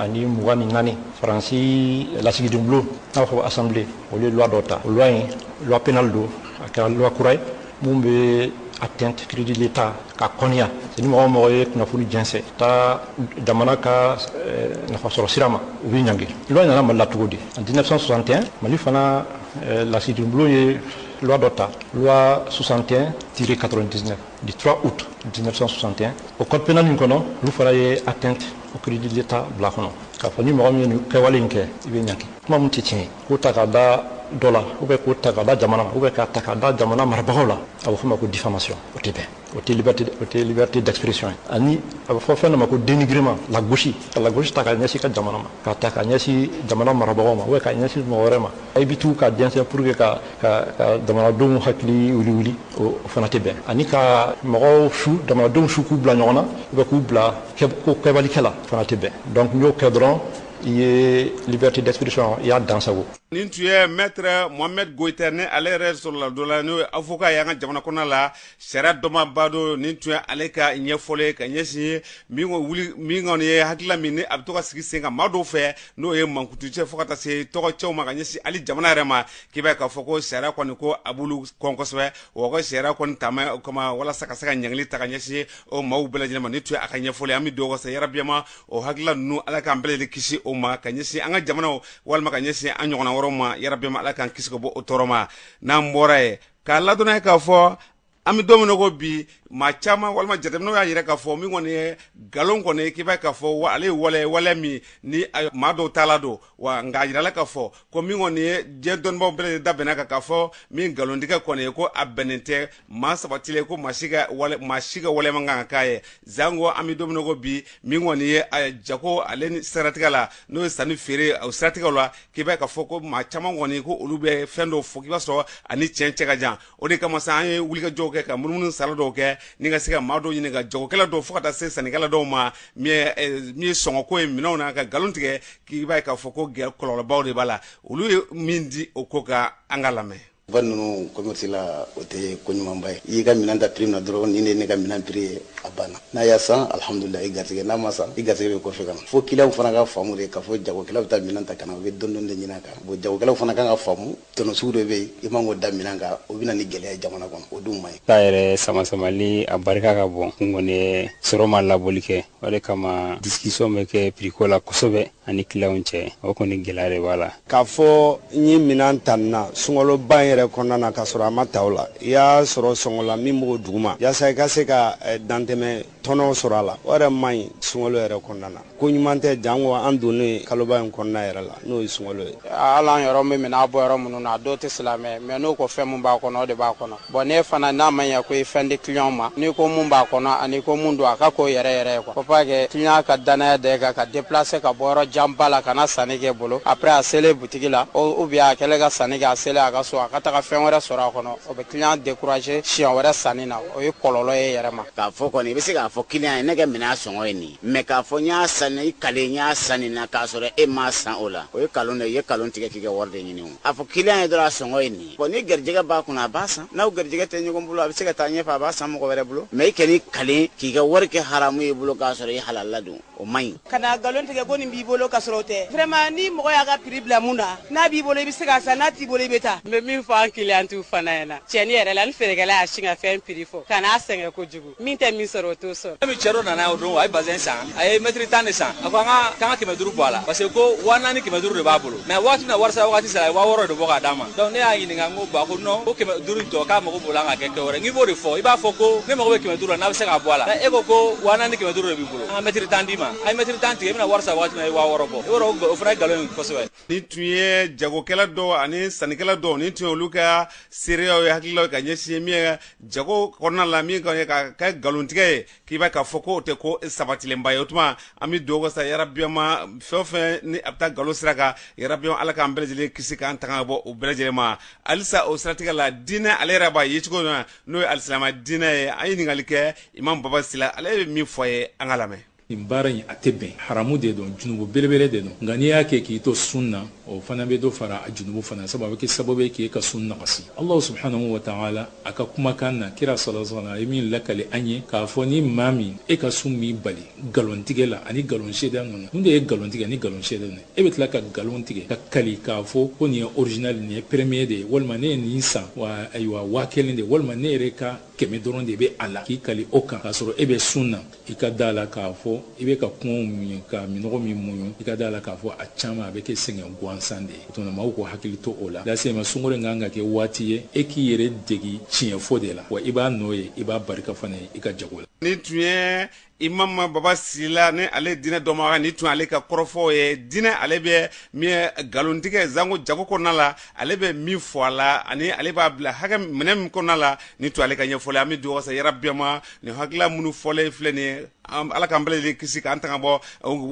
Faransi lasigiden bulon n'a b'a fɔ assemblée olu ye loi dɔ ta o loi in loi pénale don a kɛra loi kura ye mun bɛ atteinte crédit de l'État ka kɔnniya ni mɔgɔ o mɔgɔ ye kunnafoni jɛnsɛn taa jamana ka nafasɔrɔ sira ma u bɛ ɲangi loi nana Mali la cogo di en 1961 Mali fana lasigiden bulon ye loi dɔ ta loi 61-99 du 3 août 1961 o code pénal in kɔnɔ olu fana ye atteinte au crédit de l'État bila kɔnɔ k'a fɔ ni mɔgɔ min ye nin kɛwale in kɛ i bɛ ɲangi kuma min tɛ tiɲɛ ye k'o ta k'a da dɔ la ou bien k'o ta k'a da jamana ma ou bien k'a ta k'a da jamana marabagaw la a bɛ fɔ ma ko diffamation o tɛ bɛn o tɛ liberté d'expression ye ani a bɛ fɔ fɛn dɔ ma ko dénigrement lagosi ka lagosi ta k'a ɲɛsin ka jamana ma k'a ta k'a ɲɛsin jamana marabagaw ma ou bien k'a ɲɛsin mɔgɔ wɛrɛ ma i bɛ t'u ka jɛnsɛn pour que ka jamanadenw hakili wuli o fana tɛ bɛn ani ka mɔgɔw jamanadenw su k'u bila ɲɔgɔn na ou bien k'u bila ko kɛbalikɛla fana tɛ bɛn donc n y'o kɛ dɔrɔn i ye liberté d'expression i y'a dansago. nin tun ye maître Mohamed Goita ni ale yɛrɛ sɔrɔla dɔ la n'o ye avocat ye an ka jamana kɔnɔna la sariya dɔnbaa don nin tun ye ale ka ɲɛfɔli ka ɲɛsin min kɔni ye hakilila min ni a bɛ to ka sigi sen kan maa dɔw fɛ n'o ye mankutucɛ fo ka taa se tɔgɔcɛw ma ka ɲɛsin hali jamana yɛrɛ ma k'i b'a ye k'a fɔ ko sariya kɔni ko a b'olu kɔn kosɛbɛ wa ko sariya kɔni taama kama walasa ka se ka ɲangili ta ka ɲɛsin o maaw bɛɛ lajɛlen ma nin tun ye a ka ɲɛfɔli an bɛ dugawu kɛ Yarabiama o hakilila ninnu ala k'an bɛɛ lajɛlen kisi o ma ka ɲɛsin an ka jamanaw walima ka ɲɛsin an ɲɔgɔnna wɛrɛw ma Yarabiama ala k'an kisi ka bɔ o tɔɔrɔ ma n'an bɔra ye k'a ladɔnna ye k'a fɔ an bɛ don min na ko bi maa caman walima jateminɛw y'a yɛrɛ k'a fɔ min kɔni ye nkalon kɔni k'i b'a ye k'a fɔ ale ye waleya min ni maa dɔw taala don wa nka a yirala k'a fɔ ko min kɔni ye diɲɛ dɔnnibaaw bɛɛ lajɛlen da bɛnna kan k'a fɔ min nkalontigɛ kɔni ye ko a bɛnnen tɛ maa sabatilen ko maa si ka waleya man kan ka k'a ye zango an bɛ don min na ko bi min kɔni ye jago ale ni siratigɛ la n'o ye sanni feere o siratigɛw la k'i b'a ye k'a fɔ ko maa caman kɔni ko olu bɛ fɛn dɔw fɔ k'i b'a sɔrɔ ani tiɲɛ cɛ ka jan o de kama sa an ye wulikajɔw kɛ ka munumunu sala dɔw kɛ ni ka se ka maa dɔw ɲini ka jagokɛla dɔw fo ka taa se sannikɛla dɔw ma min ye sɔngɔko ye minɛnw na ka nkalon tigɛ k'i b'a ye k'a fɔ ko kɔlɔlɔbaw de b'a la olu ye min di o ko ka an ka lamɛn. Vannu commerce la ote konyumamba yi ga minanta prix na doro ni ne ga minan prix abana na ya san alhamdulillah igatike na masa igatike ko fe kan fo kila fana ga famu de ka fo jago kila ta minanta kana be don de nyina ka bo jago kila fana kan ga famu to no sudo be imango da minanga o bina ni gele jamana kon o dum mai tayre sama samali abarika ka bon ngone soroma la bolike wale kama discussion meke prix ko la kosobe ani kilaunche o ko ni gelare wala ka fo nyi minanta na sungolo ban yɛrɛ kɔnɔna na ka sɔrɔ a ma ta o la I y'a sɔrɔ sɔngɔ la min b'o duguma yaasa I ka se ka dantɛmɛ tɔnɔ sɔrɔ a la o yɛrɛ man ɲi sunkalo yɛrɛ kɔnɔna na ko ɲuman tɛ jango an donnen kaloba in kɔnɔna yɛrɛ la n'o ye sunkalo ye hali an yɔrɔ min minɛ a bɔ yɔrɔ minnu na a dɔw tɛ silamɛ mais n'o ko fɛn min b'a kɔnɔ o de b'a kɔnɔ bon ne fana n'a ma ɲɛ ko i fɛn di client ma n'i ko mun b'a kɔnɔ ani ko mun don a ka k'o yɛrɛ yɛrɛ ye quoi faut pas que client ka danaya da I kan ka déplacer ka bɔ yɔrɔ janba la ka na sanni kɛ bolo après a selen boutique la ou bien a kɛlen ka sanni kɛ a selen a ka so a ka taga fɛn wɛrɛ sɔrɔ a kɔnɔ o bɛ client décourager siɲɛ wɛrɛ sanni na o ye kɔlɔlɔ ye yɛrɛ ma k'a fɔ kɔni I bɛ se k'a fɔ client ye ne ka minɛn sɔngɔ ye nin mais k'a fɔ n y'a san I kale n y'a san nin na k'a sɔrɔ e m'a san o la o ye kalon de ye I ye kalon tigɛ k'i ka wari de ɲini o a fɔ client ye dɔrɔn a sɔngɔ ye nin bon ni garijɛgɛ b'a kunna a b'a san n'aw garijɛgɛ tɛ ɲɔgɔn bolo a bɛ se ka taa ɲɛfɛ a b'a san mɔgɔ wɛrɛ bolo mais I kɛn'i kale k'i ka wari kɛ haramu ye bolo k'a sɔrɔ I halala don o man ɲi kana galon tigɛ ko nin b'i bolo ka sɔrɔ o tɛ vraiment ni mɔgɔ y'a ka prix bila mun na n'a b'i bolo I bɛ se k'a san n'a t'i bolo I bɛ taa n bɛ min fɔ an clientu fana ɲɛna tiɲɛni yɛrɛ la ni feerekɛla y'a sin ka fɛn prix fɔ kan'a sɛgɛn kojugu min tɛ min sɔrɔ o t'o sɔrɔ min cɛ dɔ nana o don a ye bazɛn san a ye mètre 10 de san a ko an ka 500 bɔ a la parce que ko 400 de b'a bolo mais waati na wari sara wagati sara a ye 600 de bɔ k'a d'a ma donc ne y'a ɲininka n ko bon a ko non ko 500 in tɔ k'a mago b'o la an ka kɛ wɛrɛ n k'i b'o de fɔ I b'a fɔ ko ne mago bɛ 500 la n'a bɛ se k'a bɔ a la e ko ko 400 de b'i bolo an ka mètre 10 d'i ma a ye mètre 10 tigɛ I bɛna wari sara wagati min na I ye 600 bɔ I b'a dɔn o fana ye nkalon ye kosɛbɛ ni tun ye jagokɛla dɔw ani sannikɛla dɔw ni tun ye olu ka seereyaw ye hakililaw ka ɲɛsin min ye jago kɔnɔna la min ka kɛ nkalontigɛ ye k'i b'a k'a fɔ ko o tɛ ko sabatilenba ye o tuma an bɛ dugawu kɛ sa yarabiyama fɛn o fɛn ni a bɛ taa nkalon sira kan yarabiyama Ala k'an bɛɛ lajɛlen kisi k'an tanga ka bɔ o bɛɛ lajɛlen ma halisa o siratigɛ la diinɛ ale yɛrɛ b'a ye cogo min na n'o ye alisilama diinɛ ye an ye ɲininkali kɛ Imam Baba Sila ale bɛ min fɔ a ye an ka lamɛn nin baara in a tɛ bɛn haramu de don junubu belebele de don nka n'i y'a kɛ k'i to sunna o fana bɛ dɔ fara a junubu fana sabu a bɛ kɛ sababu ye k'e ka sunna kasi Allah subhanahu wa ta'ala a ka kumakan na kira sallallahu alaihi wa sallam a ye min lakale an ye k'a fɔ ni maa min e ka sun b'i bali nkalontigɛ la ani nkalon seedan ninnu mun de ye nkalontigɛ ni nkalon seedan ye e bɛ tila ka nkalon tigɛ ka kali k'a fɔ ko nin ye original nin ye premier de ye walima ne ye nin san wa ayiwa 1000 de walima ne yɛrɛ ka 100 dɔrɔn de bɛ a la k'i kali o kan k'a sɔrɔ e bɛ sunna i ka da la k'a fɔ I bɛ ka kungo min ka minɔgɔ min muɲu I ka da la k'a fɔ a caman a bɛ kɛ sɛgɛn gansan de ye o tuma maaw ko hakili to o la lase ma sunkalo in kan ka kɛ waati ye e k'i yɛrɛ degi tiɲɛ fɔ de la wa I b'a nɔ ye I b'a barika fana ye I ka jago la ni tun ye Imam Baba Sila ni ale diinɛ dɔnbaga ni tun ale ka kɔrɔfɔ ye diinɛ ale bɛ min ye nkalontigɛ zango jago kɔnɔna la ale bɛ min fɔ a la ani ale b'a bila hakɛ minɛ min kɔnɔna la ni tun ale ka ɲɛfɔli an bɛ dugawu kɛ sa yarabiyama nin hakilila minnu fɔlen filɛ nin ye Ala k'an bɛɛ lajɛlen kisi k'an tanga bɔ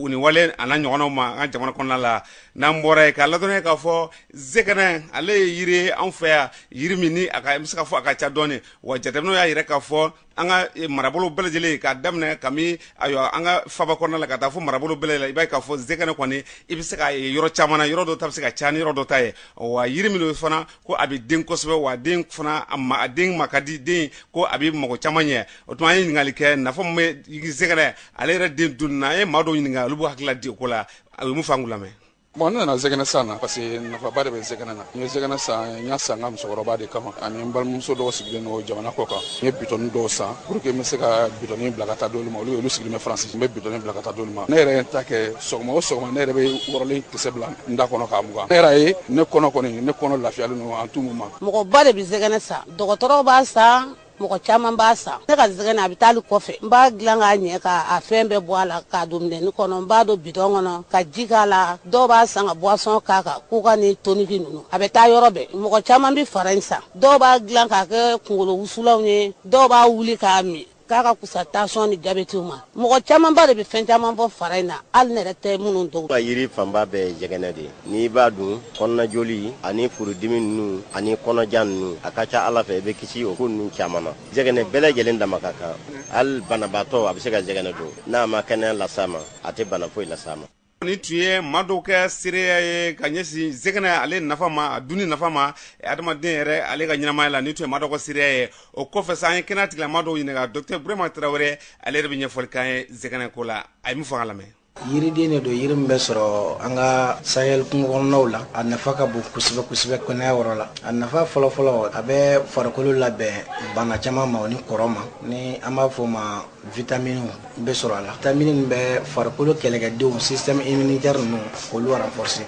nin wale a n'a ɲɔgɔnnaw ma an ka jamana kɔnɔna la n'an bɔra yen k'a ladɔnniya k'a fɔ zɛgɛnɛ ale ye yiri ye anw fɛ yan yiri min ni a ka bɛ se ka fɔ a ka ca dɔɔni wa jateminɛw y'a yɛrɛ k'a fɔ an ka marabolo bɛɛ lajɛlen k'a daminɛ kami ayiwa an ka faba kɔnɔna la ka taa fɔ marabolo bɛɛ lajɛlen I b'a ye k'a fɔ zɛgɛnɛ kɔni I bɛ se k'a ye yɔrɔ caman na yɔrɔ dɔ ta bɛ se ka ca ni yɔrɔ dɔ ta ye wa yiri min don fana ko a bɛ den kosɛbɛ wa den fana a den ma ka di den ko a bɛ mɔgɔ caman ɲɛ o tuma an ye ɲininkali kɛ nafa min bɛ zɛgɛnɛ ale yɛrɛ den dunna an ye maa dɔw ɲininka olu b'u hakili di o ko la a bɛ mun fɔ an k'u lamɛn Bon ne nana zɛgɛnɛ san na parce que nafaba de bɛ zɛgɛnɛ na n ye zɛgɛnɛ san n y'a san n ka musokɔrɔba de kama ani n balimamuso dɔw sigilen don jamana kɔ kan n ye bitɔni dɔw san pour que n bɛ se ka bitɔni bila ka taa d'olu ma olu sigilen bɛ France n bɛ bitɔni bila ka taa d'olu ma ne yɛrɛ ye n ta kɛ sɔgɔma o sɔgɔma ne yɛrɛ bɛ wɔrɔlen kisɛ bila n da kɔnɔ k'a mugan ne yɛrɛ ye ne kɔnɔ kɔni ne kɔnɔ lafiyalen don an t'u ma mɔgɔba de bɛ zɛgɛnɛ san dɔgɔtɔrɔw b'a san mɔgɔ caman b'a san ne ka zɛgɛnɛ a bɛ taali kɔfɛ n b'a dilan k'a ɲɛ k'a fɛn bɛɛ bɔ a la k'a don minɛni kɔnɔ n b'a don bidɔn kɔnɔ ka ji k'a la dɔw b'a san ka boisson k'a kan k'u ka ni toniki ninnu a bɛ taa yɔrɔ bɛɛ mɔgɔ caman bɛ fara in san dɔw b'a dilan k'a kɛ kunkolo wusulaw ye dɔw b'a wuli k'a min k'a ka kusa tension ni diabète ma mɔgɔ camanba de bɛ fɛn caman bɔ fara in na hali ne yɛrɛ tɛ minnu dɔn ka yiri fanba bɛɛ ye jɛgɛnɛ de n'i b'a dun kɔnɔna joli ani furudimi ninnu ani kɔnɔja ninnu a ka ca Ala fɛ I bɛ kisi o ko ninnu caman ma jɛgɛnɛ bɛɛ lajɛlen dama ka kan hali banabaatɔ a bɛ se ka jɛgɛnɛ dun n'a ma kɛnɛya las'a ma a tɛ bana foyi las'a ma ni tun ye maa dɔw kɛ seereya ye ka ɲɛsin zɛgɛnɛ ale nafa ma a dunni nafa ma adamaden yɛrɛ ale ka ɲɛnamaya la ni tun ye maa dɔw ka seereya ye o kɔfɛ sa an ye kɛnɛya tigilamaa dɔw ɲininka Dr Burema Tarawele ale yɛrɛ bɛ ɲɛfɔli k'an ye zɛgɛnɛ ko la a ye min fɔ an ka lamɛn. yiriden de don yiri min bɛ sɔrɔ an ka Sahel kungo kɔnɔnaw la a nafa ka bon kosɛbɛ kosɛbɛ kɛnɛya yɔrɔ la a nafa fɔlɔfɔlɔ a bɛ farikolo labɛn bana caman ma o ni kɔrɔ ma ni an b'a fɔ o ma vitamine bɛ sɔrɔ a la vitamine min bɛ farikolo kɛlɛkɛdenw système immunitaire ninnu olu renforcer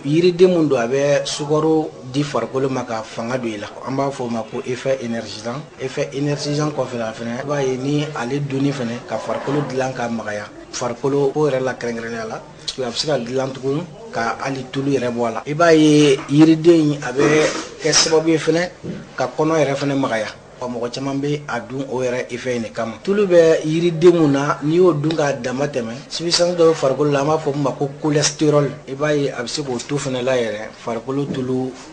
yiriden mun don a bɛ sukaro di farikolo ma ka fanga don i la an b'a fɔ o ma ko effet énergisant kɔfɛ la fɛnɛ i b'a ye ni ale donni fɛnɛ ka farikolo dilan ka magaya farikolo ko yɛrɛ la kɛrɛnkɛrɛnnenya la a bɛ se ka dilan tugun ka hali tulu yɛrɛ bɔ a la i b'a ye yiriden a bɛ kɛ sababu ye fɛnɛ ka kɔnɔ yɛrɛ fɛnɛ magaya mɔgɔ caman bɛ a dun o yɛrɛ effet in de kama tulu bɛ yiridenw na n'i y'o dun k'a dama tɛmɛ substance dɔ bɛ farikolo la an b'a fɔ min ma ko cholestérol i b'a ye a bɛ se k'o to fɛnɛ la yɛrɛ farikolo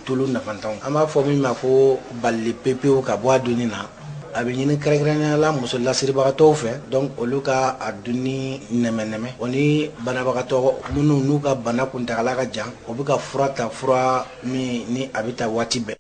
tulu nafantanw an b'a fɔ min ma ko balili pepewu ka bɔ a dunni na a bɛ ɲini kɛrɛnkɛrɛnnenya la muso lasiribagatɔw fɛ donc olu ka a dunni nɛmɛ o ni banabagatɔ minnu n'u ka bana kuntagala ka jan o bɛ ka fura ta fura min ni a bɛ ta waati bɛɛ.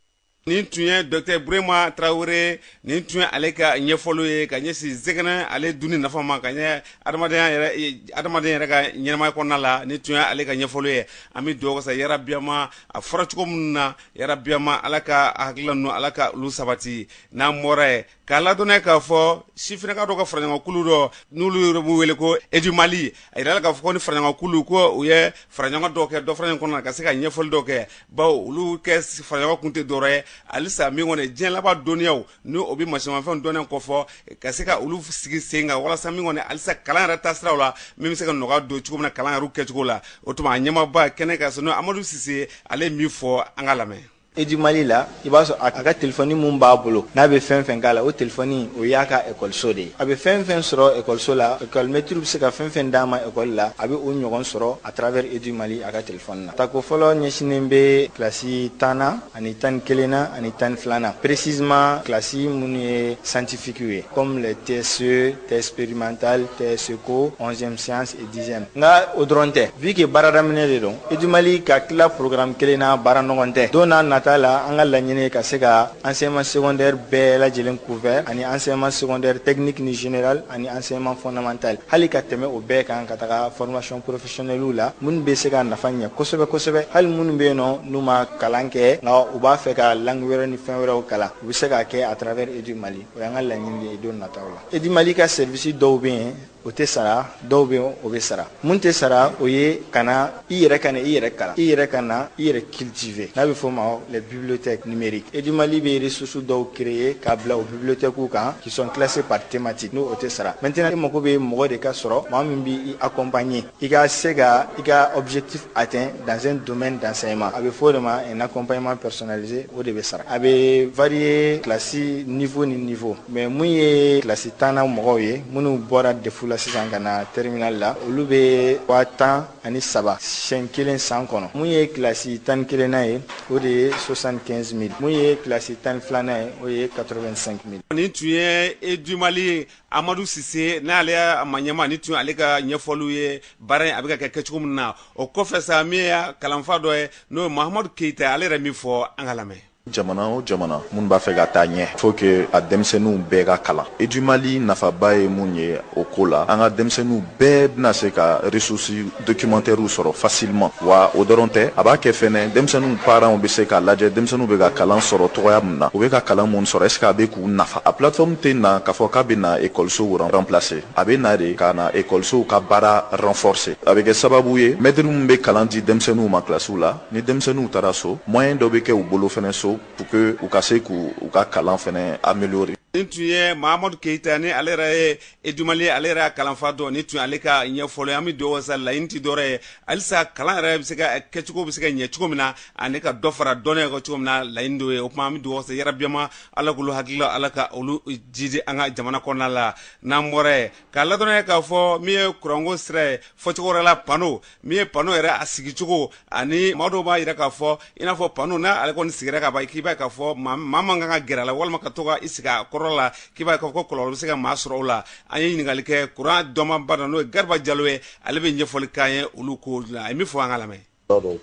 nin tun ye Dr Burema Tarawele nin tun ye ale ka ɲɛfɔliw ye ka ɲɛsin zɛgɛnɛ ale dunni nafa ma ka ɲɛ adamaden yɛrɛ ka ɲɛnamaya kɔnɔna la nin tun ye ale ka ɲɛfɔliw ye an bɛ dugawu kɛ sa yarabiyama a fɔra cogo minnu na yarabiyama ala ka hakilila ninnu ala ka olu sabati n'an bɔra ye k'a ladɔnniya k'a fɔ sifinnaka dɔ ka faraɲɔgɔnkulu dɔ n'olu yɛrɛ b'u wele ko Edu Mali a yirala k'a fɔ ko ni faraɲɔgɔnkulu ko u ye faraɲɔgɔn dɔ kɛ dɔ fara ɲɔgɔn kɔnɔ na ka se ka ɲɛfɔli dɔ kɛ bawo olu kɛ faraɲɔgɔn kun tɛ dɔwɛrɛ ye halisa min kɔni diɲɛ laban dɔnniyaw ni o bɛ masimafɛnw dɔnniya kɔfɔ ka se ka olu sigi sen kan walasa min kɔni halisa kalan yɛrɛ taasiraw la min bɛ se ka nɔgɔya don cogo min na kalan yɛrɛ kɛcogo la o tuma a ɲɛmaaba kɛnɛ kan n'o Amadu Sise ale min fɔ an ka lamɛn. Edu Mali la i b'a sɔrɔ a ka telefɔni mun b'a bolo n'a bɛ fɛn fɛn k'a la o telefɔni o y'a ka ekɔliso de ye a bɛ fɛn fɛn sɔrɔ ekɔliso la ekɔlimɛtiri bɛ se ka fɛn fɛn d'a ma ekɔli la a bɛ o ɲɔgɔn sɔrɔ à travers Edu Mali a ka telefɔni na tako fɔlɔ ɲɛsinnen bɛ kilasi 10nan ani 11nan ani 12nan précisément kilasi minnu ye scientifique ye comme les TSE test expérimental TSECO 11e science et 10e nka o dɔrɔn tɛ vu que baara daminɛ de don Edu Mali ka tila programme kelen na baara ɲɔgɔn tɛ don n'a nata la an ka laɲini ka se ka enseignement secondaire bɛɛ lajɛlen couvert ani enseignement secondaire technique ni général ani enseignement fondamental hali ka tɛmɛ o bɛɛ kan ka taga formation professionnelle la minnu bɛ se ka nafa ɲɛ kosɛbɛ kosɛbɛ hali minnu bɛ yen nɔ n'u ma kalan kɛ nka u b'a fɛ ka langue wɛrɛ ni fɛn wɛrɛw kalan u bɛ se k'a kɛ à travers Edu Mali o y'an ka laɲini ye don nataw la Edu Mali ka service dɔw bɛ yen o tɛ sara dɔw bɛ yen o bɛ sara mun tɛ sara o ye ka na i yɛrɛ ka na i yɛrɛ kalan i yɛrɛ ka na i yɛrɛ cultiver n'a bɛ fɔ o ma les bibliothèques numériques Edu Mali bɛ ressources dɔw créer k'a bila o bibliothèques kan qui sont classées par thématique n'o tɛ sara maintenant i mago bɛ mɔgɔ de ka sɔrɔ maa min bɛ i accompagner i ka se ka i ka objectif atteint dans un domaine d'enseignement a bɛ fɔ o de ma un accompagnement personnalisé o de bɛ sara a bɛ varier classe niveau ni niveau mais mun ye classe 10nan mɔgɔw ye minnu bɔra DEF la sisan ka na terminal la olu bɛ 13 siɲɛ kelen san kɔnɔ mun ye kilasi 11nan ye o de ye 75 000 mun ye kilasi 12nan ye o ye 85 000. nin tun ye Edu Mali Amadu Sise n'ale y'a maɲɛma ni tun ale ka ɲɛfɔliw ye baara in a bɛ ka kɛ kɛcogo min na o kɔfɛ sa min ye kalanfa dɔ ye n'o ye Mahamadu Keyita ale yɛrɛ min fɔ an ka lamɛn. Jamana o jamana mun b'a fɛ ka taa ɲɛ faut que a denmisɛnninw bɛɛ ka kalan Edu Mali nafaba ye mun ye o ko la an ka denmisɛnninw bɛɛ bɛna se ka ressources documentaires sɔrɔ facilement wa o dɔrɔn tɛ a b'a kɛ fɛnɛ denmisɛnninw parents bɛ se ka lajɛ denmisɛnninw bɛ ka kalan sɔrɔ cogoya min na u bɛ ka kalan mun sɔrɔ est-ce que a bɛ k'u nafa a plateforme tɛ na k'a fɔ k'a bɛ na ekɔlisow remplacer a bɛ na de ka na ekɔlisow ka baara renforcer a bɛ kɛ sababu ye maître min bɛ kalan di denmisɛnninw ma kilasiw la ni denmisɛnninw taara so moyen dɔ bɛ kɛ u bolo fɛnɛ so pour que u ka se k'u ka kalan fɛnɛ améliorer. nin tun ye Mahamadu Keyita ni ale yɛrɛ ye Edu Mali ale yɛrɛ kalanfa dɔ ni tun ale ka ɲɛfɔlɔ ye an bɛ dugawu sa laɲini tɛ dɔwɛrɛ ye halisa kalan yɛrɛ bɛ se ka kɛcogo bɛ se ka ɲɛ cogo min na ani ka dɔ fara dɔnniya kan cogo min na laɲini dɔ ye o tuma an bɛ dugawu sa yarabiyama ala k'olu hakilila ala ka olu jidi an ka jamana kɔnɔna la n'an bɔra ye k'a ladɔnniya k'a fɔ min ye kuranko sira ye fɔcogo wɛrɛ la pano min ye pano yɛrɛ a sigicogo ani maa dɔw b'a yira k'a fɔ i n'a fɔ pano n'a ale kɔni sigira ka ban k'i b'a ye k'a fɔ maa man kan ka gɛrɛ a la walima ka to ka i sigi a kɔrɔ kɔrɔ la k'i b'a ko kɔlɔlɔ bɛ se ka maa sɔrɔ o la an ye ɲininkali kɛ courant dɔnbagaba dɔ n'o ye Garba Jalo ye ale bɛ ɲɛfɔli k'an ye olu ko la a ye min fɔ an ka lamɛn.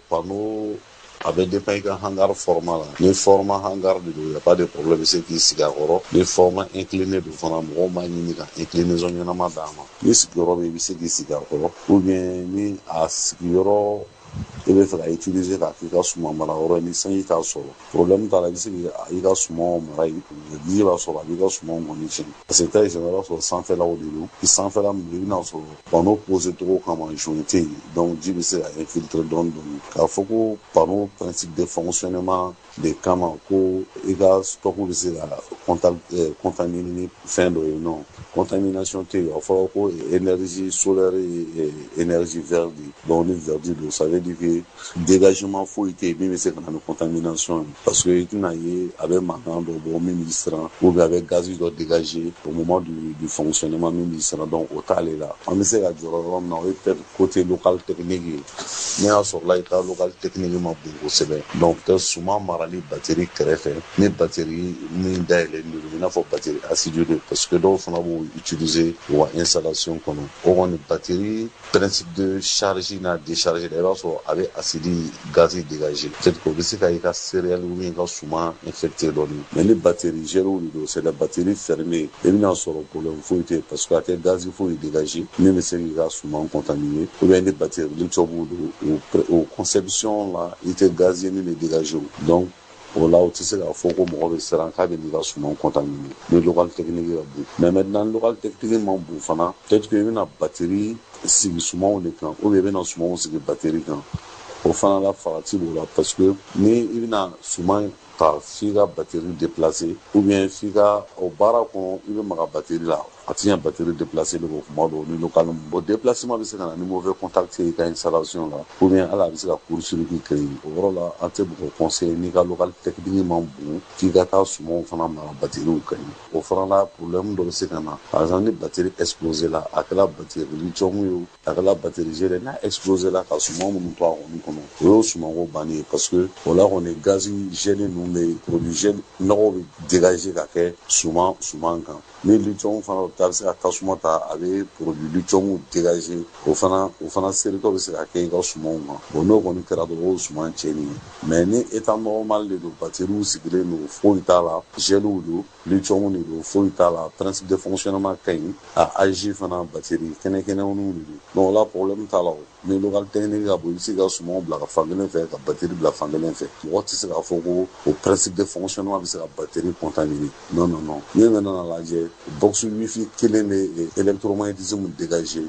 Panneau a bɛ dépend i ka hangar format la ni format hangar de don y a pas de problème bɛ se k'i sigi a kɔrɔ ni format incliné don fana mɔgɔw b'a ɲini ka inclinaison ɲɛnama d'a ma ni sigiyɔrɔ bɛ i bɛ se k'i sigi a kɔrɔ ou bien ni a sigiyɔrɔ i bɛ fɛ ka utiliser k'a k'i ka suman mara yɔrɔ ni sanji t'a sɔrɔ problème t'a la i bɛ se k'i ka sumanw mara yen ji b'a sɔrɔ a b'i ka sumanw kɔni tiɲɛ parce que taa i b'a sɔrɔ sanfɛlaw de don i sanfɛla min don i bɛna sɔrɔ panneau posé cogo kama joint tɛ yen donc ji bɛ se ka infiltrer dɔɔni dɔɔni k'a fɔ ko panneau principe de fonctionnement de kama ko i ka stock bɛ se ka contaminer ni fɛn dɔ ye non contamination tɛ yen a fɔra ko énergie solaire ye énergie verte donc ni verte don ça veut dire que dégagement foyi tɛ yen min bɛ se ka na ni contamination ye parce que i tɛna ye a bɛ mankan dɔ bɔ min b'i siran ou bien a bɛ gaz dɔ dégager au moment du fonctionnement min b'i siran donc o t'ale la an bɛ se ka jɔyɔrɔ yɔrɔ min na o ye peut-être côté local technique ye n'i y'a sɔrɔla i ka local technique ma bon kosɛbɛ donc peut-être suman marali batterie kɛrɛfɛ ni batterie min dayɛlɛlen don i n'a fɔ batterie acidulée parce que dɔw fana b'o utiliser u ka installation kɔnɔ o kɔni batterie principe de charge n'a décharge la i b'a sɔrɔ a bɛ acide gaz dégager peut-être que o bɛ se ka i ka céréale ou bien i ka suman infecté dɔɔni mais ni batterie gérée de don c'est la batterie fermée i bɛna sɔrɔ problème foyi tɛ parce que a tɛ gaz foyi dégager min bɛ se k'i ka suman contaminer ou bien ni batterie lithium don o conception la i tɛ gaz ye min bɛ dégager donc o la o tɛ se k'a fɔ ko mɔgɔ bɛ siran k'a bɛ n'i ka suman contaminer ni local technique ka bon mais maintenant local technique man bon fana peut-être que i bɛna batterie sigi sumanw de kan ou bien i bɛna sumanw sigi batterie kan o fana la farati b'o la parce que ni i bɛna suman ta f'i ka batterie déplacer ou bien f'i ka o baara kɔnɔ i bɛ maga batterie la a ti ɲɛ batterie déplacer de ko kuma dɔw ni local o déplacement bɛ se ka na ni mauvais contact ye i ka installation la ou bien ala a bɛ se ka court-circuit créer o yɔrɔ la an tɛ mɔgɔ conseiller n'i ka local technique man bon f'i ka taa sumanw fana mara batteriw ka ɲi o fana la problème dɔ bɛ se ka na par exemple ni batterie explosé la a kɛra batterie lithium ye o a kɛra batterie gélée n'a explosé la ka suman minnu to a kɔni kɔnɔ o y'o sumanko bannen ye parce que o la kɔni gaz gélé ninnu bɛ produit gélé nɔgɔ bɛ dégager ka kɛ suman kan ni lithium fana ta bɛ se ka tasuma ta a bɛ produit lithium dégager o fana seritɔ bɛ se ka kɛ i ka sumanw kan bon n'o kɔni kɛra dɔrɔn o suman tiɲɛni ye mais ni état normal de don batteriw sigilen don foyi t'a la geliw don lithium de don foyi t'a la principe de fonctionnement ka ɲi a agi fana batterie kɛnɛkɛnɛw de don donc o la problème t'a la o ni local technique ka bon i bɛ se ka sumanw bila ka fan kelen fɛ ka batterie bila fan kelen fɛ mɔgɔ tɛ se k'a fɔ ko o principe de fonctionnement bɛ se ka batterie contaminer non ni nana lajɛ box wifi kelen bɛ électromagnétisme dégager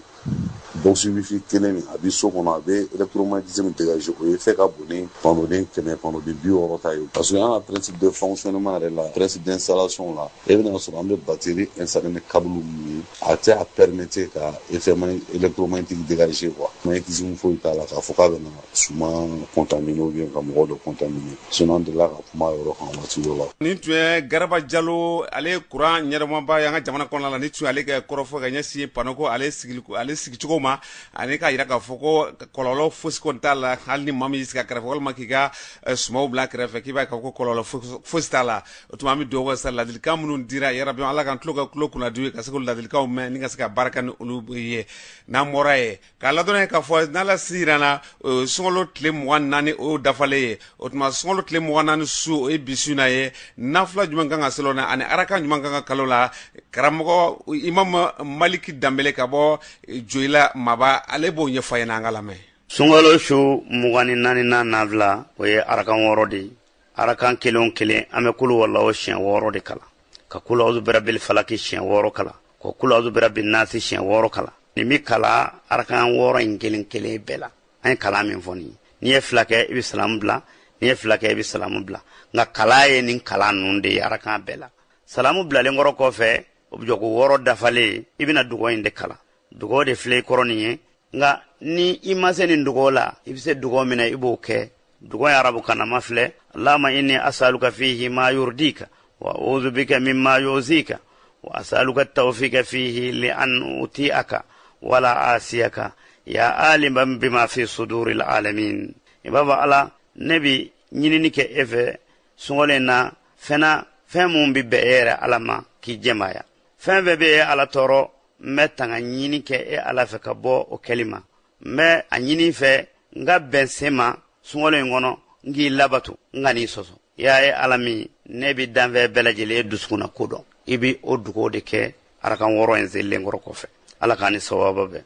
box wifi kelen a bɛ so kɔnɔ a bɛ électromagnétisme dégager o ye fɛ ka bon ni panneau 100 panneau 60 ta ye parce que an ka principe de fonctionnement yɛrɛ la principe d'installation la e bɛna sɔrɔ an bɛ batterie installer ni câble minnu ye a tɛ a permettre ka effet électromagnétique dégager quoi magnétisme foyi t'a la k'a fɔ k'a bɛna suman contaminer ou bien ka mɔgɔ dɔ contaminer sinon an delila ka kuma yɔrɔ kan waati dɔ la. nin tun ye Garba Jalo ale ye courant ɲɛnɛmaba ye an ka jamana kɔnɔna la ni tun ale ka kɔrɔfɔ ka ɲɛsin panneau ko ale sigicogo ma ani k'a jira k'a fɔ ko kɔlɔlɔ fosi kɔni t'a la hali ni maa min y'i sigi a kɛrɛfɛ walima k'i ka sumaw bila kɛrɛfɛ k'i b'a ye k'a fɔ ko kɔlɔlɔ fosi t'a la o tuma an bɛ dugawu kɛ sa ladilikan minnu dira yarabi ala k'an tulo kunnadi ka se k'o ladilikanw mɛn ni ka se ka baara kɛ ni olu ye n'an bɔra ye k'a ladɔn ye k'a fɔ n'ala siranna sunkalo tile 24 o dafalen ye o tuma sunkalo tile 24 su o ye bi su na ye nafila jumɛn kan ka selo na ani araka ɲuman kan ka kalo la karamɔgɔ imam Maliki Danbele ka bɔ Joyila Maba ale b'o ɲɛfɔ an ye an ka lamɛn. Sunkalo su 24 na nafila o ye arakan 6 de ye arakan kelen kelen an bɛ kulu wallahu siɲɛ 6 de kala ka kulu auzu birabil falaki siɲɛ 6 kala ka kulu auzu birabin nasi siɲɛ 6 kala ni mi kala arakan 6 in kelen kelen bɛɛ la an ye kala min fɔ ni ye fila kɛ i bɛ salamu bila ni ye fila kɛ i bɛ salamu bila nka kala ye nin kala ninnu de ye arakan bɛɛ la salamu bilalen kɔrɔ kɔfɛ o bɛ jɔ ko 6 dafalen i bɛna dugawu in de kala dugawu de filɛ i kɔrɔ nin ye nka ni i ma se nin dugawu la i bɛ se dugawu min na i b'o kɛ dugawu ye arabu kanama filɛ Allahumma inni as'aluka fihi ma yurdika wa a'udhu bika mimma yuzika wa as'aluka at-tawfika fihi li an uti'aka wala asiyaka ya aliman bima fi suduril alamin ibaba ala nabi ñinini ke efe sungole na fena fɛn mun bi bɛɛ yɛrɛ ala ma k'i jɛmaya fɛn bɛɛ bɛ ala tɔɔrɔ n bɛ tanga ɲini kɛ e ala fɛ ka bɔ o kɛli ma n bɛ a ɲini fɛ n ka bɛn sen ma sunkalo in kɔnɔ n k'i labato n ka n'i sɔsɔ y'a ye ala min ne bɛ danfɛn bɛɛ lajɛlen dusukunna ko dɔn i bɛ o dugawu de kɛ arakan wɔɔrɔ in selilen kɔrɔ kɔfɛ ala k'an ni sababa bɛn.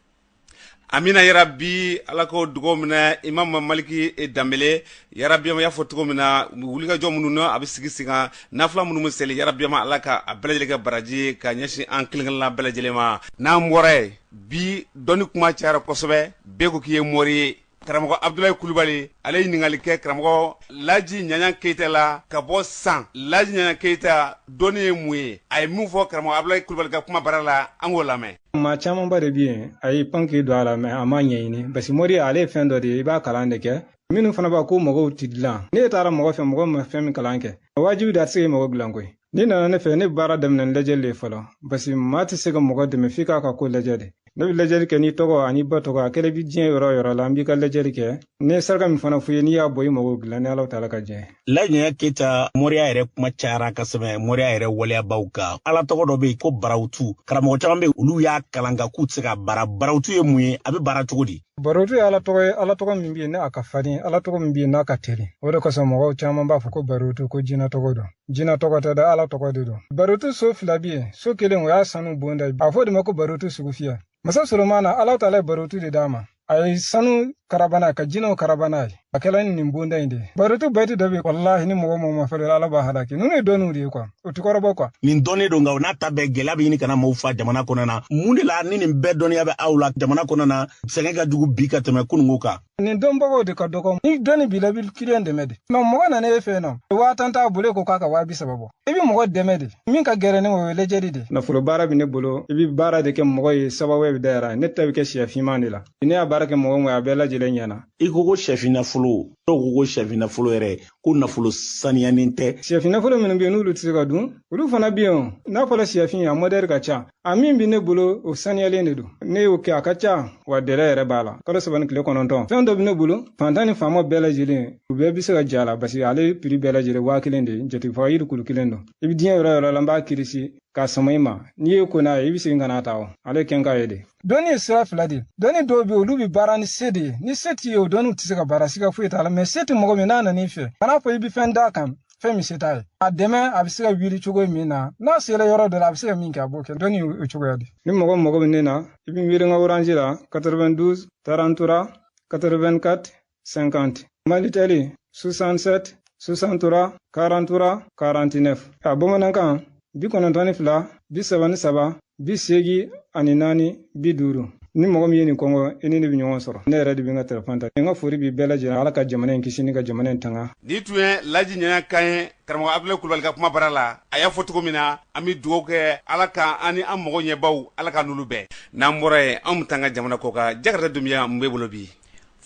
amina yarabi ala ko dugaw mina imam maliki dambele yarabi ma yafo tugo mina wulika jɔ minnu na a bɛ sigi siga nafila minnu bɛ seli yarabi ma ala ka a bɛɛ lajɛlen kɛ baraji ka ɲɛsin an kelen-kelenna bɛɛ lajɛlen ma n'an bɔra ye bi dɔnni kuma cayara kosɛbɛ bɛɛ ko k'i ye mɔri ye karamɔgɔ abdulayi kulubali ale ye ɲininkali kɛ karamɔgɔ laji ɲaɲan keyita la ka bɔ san laji ɲaɲan keyita dɔnni ye mun ye a ye min fɔ karamɔgɔ abdulayi kulubali ka kuma bara la an k'o lamɛn. maa camanba de bi yen a y'i pan k'i don a la mɛ a ma ɲɛɲini parce que mori ale ye fɛn dɔ de ye i b'a kalan de kɛ minnu fana b'a ko mɔgɔw ti dilan ne taara mɔgɔ fɛ mɔgɔ ma fɛn min kalan kɛ wajibi de a tɛ se ka mɔgɔ dilan koyi ni nana ne fɛ ne baara daminɛ lajɛli de fɔlɔ parce que maa tɛ se ka mɔgɔ dɛmɛ f'i k'a ka ko lajɛ de ne bɛ lajɛli kɛ n'i tɔgɔ ani ba tɔgɔ a kɛlɛ bi diɲɛ yɔrɔ o yɔrɔ la an b'i ka lajɛli kɛ ne ye saraka min fana f'i ye n'i y'a bɔ i mɔgɔw dilan ni ala taala ka diɲɛ. laɲɛ keyita moriya yɛrɛ kuma cayara ka sɛbɛn moriya yɛrɛ waleyabaw kan ala tɔgɔ dɔ bɛ yen ko barawutu karamɔgɔ caman bɛ yen olu y'a kalan kan k'u tɛ se ka baara barawutu ye mun ye a bɛ baara cogo di. barawutu ye ala tɔgɔ min bɛ yen ne a ka farin ala tɔgɔ min bɛ yen n'a ka teli o de kosɔn mɔgɔw caman b'a fɔ ko barawutu ko jinɛ tɔgɔ don jinɛ tɔgɔ tɛ dɛ ala tɔgɔ de don barawutu so fila bɛ yen so kelen o y'a sanu bonda ye a fɔ de ma ko barawutu sugu fiyɛ masa solomana ala taala ye barawutu de d'a ma a ye sanu karabana ka jinɛw karabana ye a kɛla ni nin bonda in de barawutu bayti dɔ bɛ yen walahi ni mɔgɔ ma fɛrɛ ala b'a halaki ninnu ye dɔnniw de ye kuwa o ti kɔrɔbɔ kuwa. nin dɔnnen don nka o n'a ta bɛɛ gɛlɛya bɛ ɲini kana maaw fa jamana kɔnɔ na mun de la ni nin bɛɛ dɔnniya bɛ aw la jamana kɔnɔ na sɛgɛn ka jugu bi ka tɛmɛ kununko kan. nin dɔnbagaw de ka dɔgɔ ni dɔnni b'i la i bɛ kiliyan dɛmɛ de mɛ mɔgɔ nana e fɛ yen nɔ 50 t'a bolo ko k'a ka 30 bɔ i bɛ mɔgɔ dɛmɛ de min ka gɛrɛ ne o ye lajɛli de. nafolo baara bɛ ne bolo i bɛ baara de kɛ mɔgɔ ye sababu bɛ dayɛlɛ ne ta bɛ kɛ sɛ finman de la ne y'a baara kɛ mɔgɔ min a bɛɛ lajɛlen ɲɛna. i ko ko sɛfin nafolo dɔw ko ko sɛfin nafolo yɛrɛ ko nafolo saniyanen tɛ. sɛfin nafolo minnu bɛ yen n'olu tɛ se ka dun olu fana bɛ yen n'a fɔra sɛfin a mɔdɛri ka ca a min bɛ ne bolo o saniyalen de don ne y'o kɛ a ka ca wa dɛrɛ yɛrɛ b'a la kalo 3 ni tile 9 fɛn dɔ bɛ ne bolo fantan ni faama bɛɛ lajɛlen u bɛɛ bɛ se ka ja la parce que ale prix bɛɛ lajɛlen 1000 de jate fɔ yiri kulu kelen don i bɛ diɲɛ yɔrɔ yɔrɔ la n b'a kirisi k'a sama i ma n'i ye ko n'a ye i bɛ segin ka n'a ta o ale kɛn k'a ye de. dɔnni ye sira fila de dɔnni dɔw bɛ yen olu bɛ baara ni se de ye ni se t'i ye o dɔnniw tɛ se ka baara siga foyi t'a la mɛ se tɛ mɔgɔ min n'a nan'i fɛ kan'a fɔ i bɛ fɛn d'a kan fɛn min se t'a ye a dɛmɛ a bɛ se ka wuli cogo min na n'a sera yɔrɔ dɔ la a bɛ se ka min kɛ a b'o kɛ dɔnni o cogoya de. ni mɔgɔ mago bɛ ne na i bɛ miiri n ka orange la 92 33 84 50 malitɛli 67 63 43 49 a bamanankan 92 73 80 ani 4 50 ni mɔgɔ min ye nin kɔngɔ i ni ne bɛ ɲɔgɔn sɔrɔ ne yɛrɛ de bɛ n ka telefɔni ta n ka fori b'i bɛɛ lajɛlen ala ka jamana in kisi ni ka jamana in tanga. ni tun ye laji ɲaɲan kan ye karamɔgɔ abdulayi kulubali ka kuma bara la a y'a fɔ cogo min na an bɛ dugawu kɛ ala ka an ni an mɔgɔ ɲɛbaw ala ka n'olu bɛɛ n'an bɔra ye an bɛ taa an ka jamana kɔ kan jakarta dunbiya mun b'e bolo bi.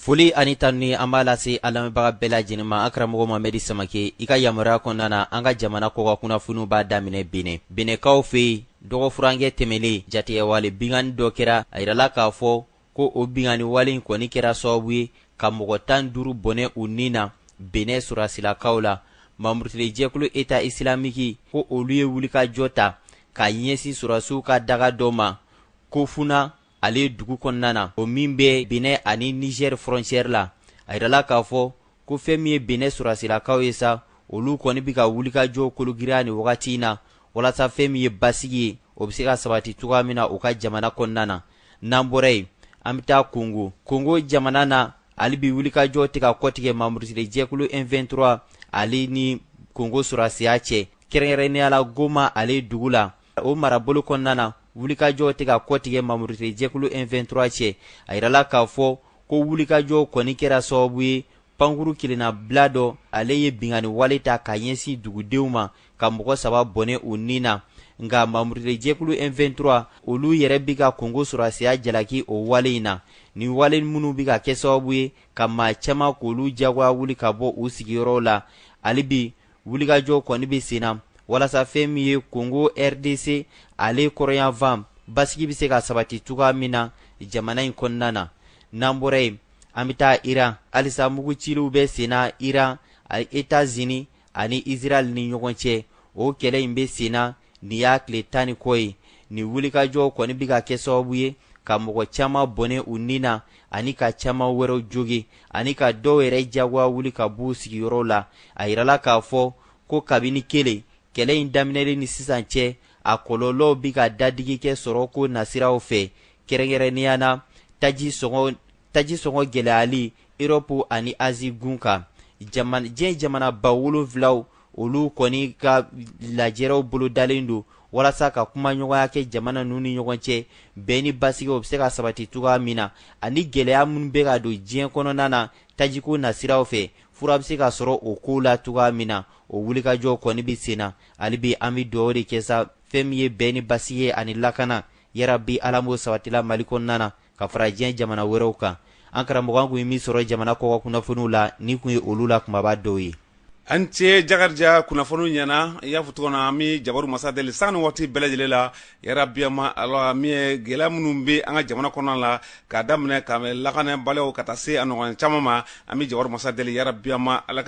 foli ani tanu ni an b'a lase a lamɛnbaga bɛɛ lajɛlen ma an karamɔgɔ mamɛdi samake i ka yamaruya kɔnɔna na an ka jamana kɔ ka kunnafoniw b'a daminɛ bene benekaw fɛ yen dɔgɔfurankɛ tɛmɛlen jatigɛwale bingani dɔ kɛra a yirala k'a fɔ ko o bingani wale in kɔni kɛra sababu ye ka mɔgɔ 15 bɔnɛ u nin na benɛ surasilakaw la mamurutile jɛkulu eta islamiki ko olu ye wulikajɔ ta ka ɲɛsin surasiw ka daga dɔ ma ko funa ale dugu kɔnɔna na o min bɛ benɛ ani niger frontière la a yirala k'a fɔ ko fɛn min ye benɛ surasilakaw ye sa olu kɔni bɛ ka wulikajɔ kologira ni wagati in na walasa fɛn min ye basigi ye o bɛ se ka sabati cogoya min na u ka jamana kɔnɔna na n'an bɔra yen an bɛ taa kongo jamana na ale bi wulikajɔ tɛ ka kɔtigɛ mamurutile jɛkulu M23 ale ni kongo surasiya cɛ kɛrɛnkɛrɛnnenya la goma ale dugu la o marabolo kɔnɔna na wulikajɔ tɛ ka kɔtigɛ mamurutile jɛkulu M23 cɛ a yirala k'a fɔ ko wulikajɔ kɔni kɛra sababu ye pankuru kelenna bila dɔ ale ye bingani wale ta ka ɲɛsin dugudenw ma ka mɔgɔ 3 bɔnɛ u nin na nka mamurutile jɛkulu M23 olu yɛrɛ bi ka kongo surasiya jalaki o wale in na ni wale minnu bi ka kɛ sababu ye ka maa caman k'olu jagoya wuli ka bɔ u sigiyɔrɔw la hali bi wulikajɔ kɔni bɛ sen na walasa fɛn min ye kongo RDC ale kɔrɔyanfan basigi bɛ se ka sabati cogoya min na jamana in kɔnɔna na n'an bɔra yen an bɛ taa Iran halisa mugutigiw bɛ sen na Iran États-Unis ani Israel ni ɲɔgɔn cɛ o kɛlɛ in bɛ sen na ni y'a tile 10 ni kɔ ye ni wulikajɔ kɔni bi ka kɛ sababu ye ka mɔgɔ caman bɔnɛ u nin na ani ka caman wɛrɛw joge ani ka dɔw yɛrɛ jagoya wuli ka b'u sigiyɔrɔw la a yirala k'a fɔ ko kabini kelen kɛlɛ in daminɛlen ni sisan cɛ a kɔlɔlɔw bi ka dadigi kɛ sɔrɔ ko nasiraw fɛ kɛrɛnkɛrɛnnenya na taji sɔngɔ gɛlɛyali Europe ani Asie gun kan diɲɛ jamana ba 7 olu kɔni ka lajɛrɛw bolo dalen don walasa ka kuma ɲɔgɔnya kɛ jamana ninnu ni ɲɔgɔn cɛ bɛn ni basigi o bɛ se ka sabati cogoya min na ani gɛlɛya minnu bɛ ka don diɲɛ kɔnɔna na tajiko nasiraw fɛ fura bɛ se ka sɔrɔ o kow la cogoya min na o wulikajɔ kɔni bɛ sen na hali bi an bɛ dugawu de kɛ sa fɛn min ye bɛn ni basigi ye ani lakana yarabi ala m'o sabatila Mali kɔnɔna na ka fara diɲɛ jamana wɛrɛw kan an karamɔgɔ an kun ye min sɔrɔ jamana kɔkɔ kunnafoniw la ni kun ye olu la kumaba dɔw ye. an cɛ jagarja kunnafoniw ɲɛna i y'a fɔ cogo na an bɛ jabaru masa deli san ni waati bɛɛ lajɛlen la yarabiyama ala min ye gɛlɛya minnu bɛ an ka jamana kɔnɔna la k'a daminɛ ka lakanabaliyaw ka taa se a ɲɔgɔn caman ma an bɛ jabaru masa deli yarabiyama ala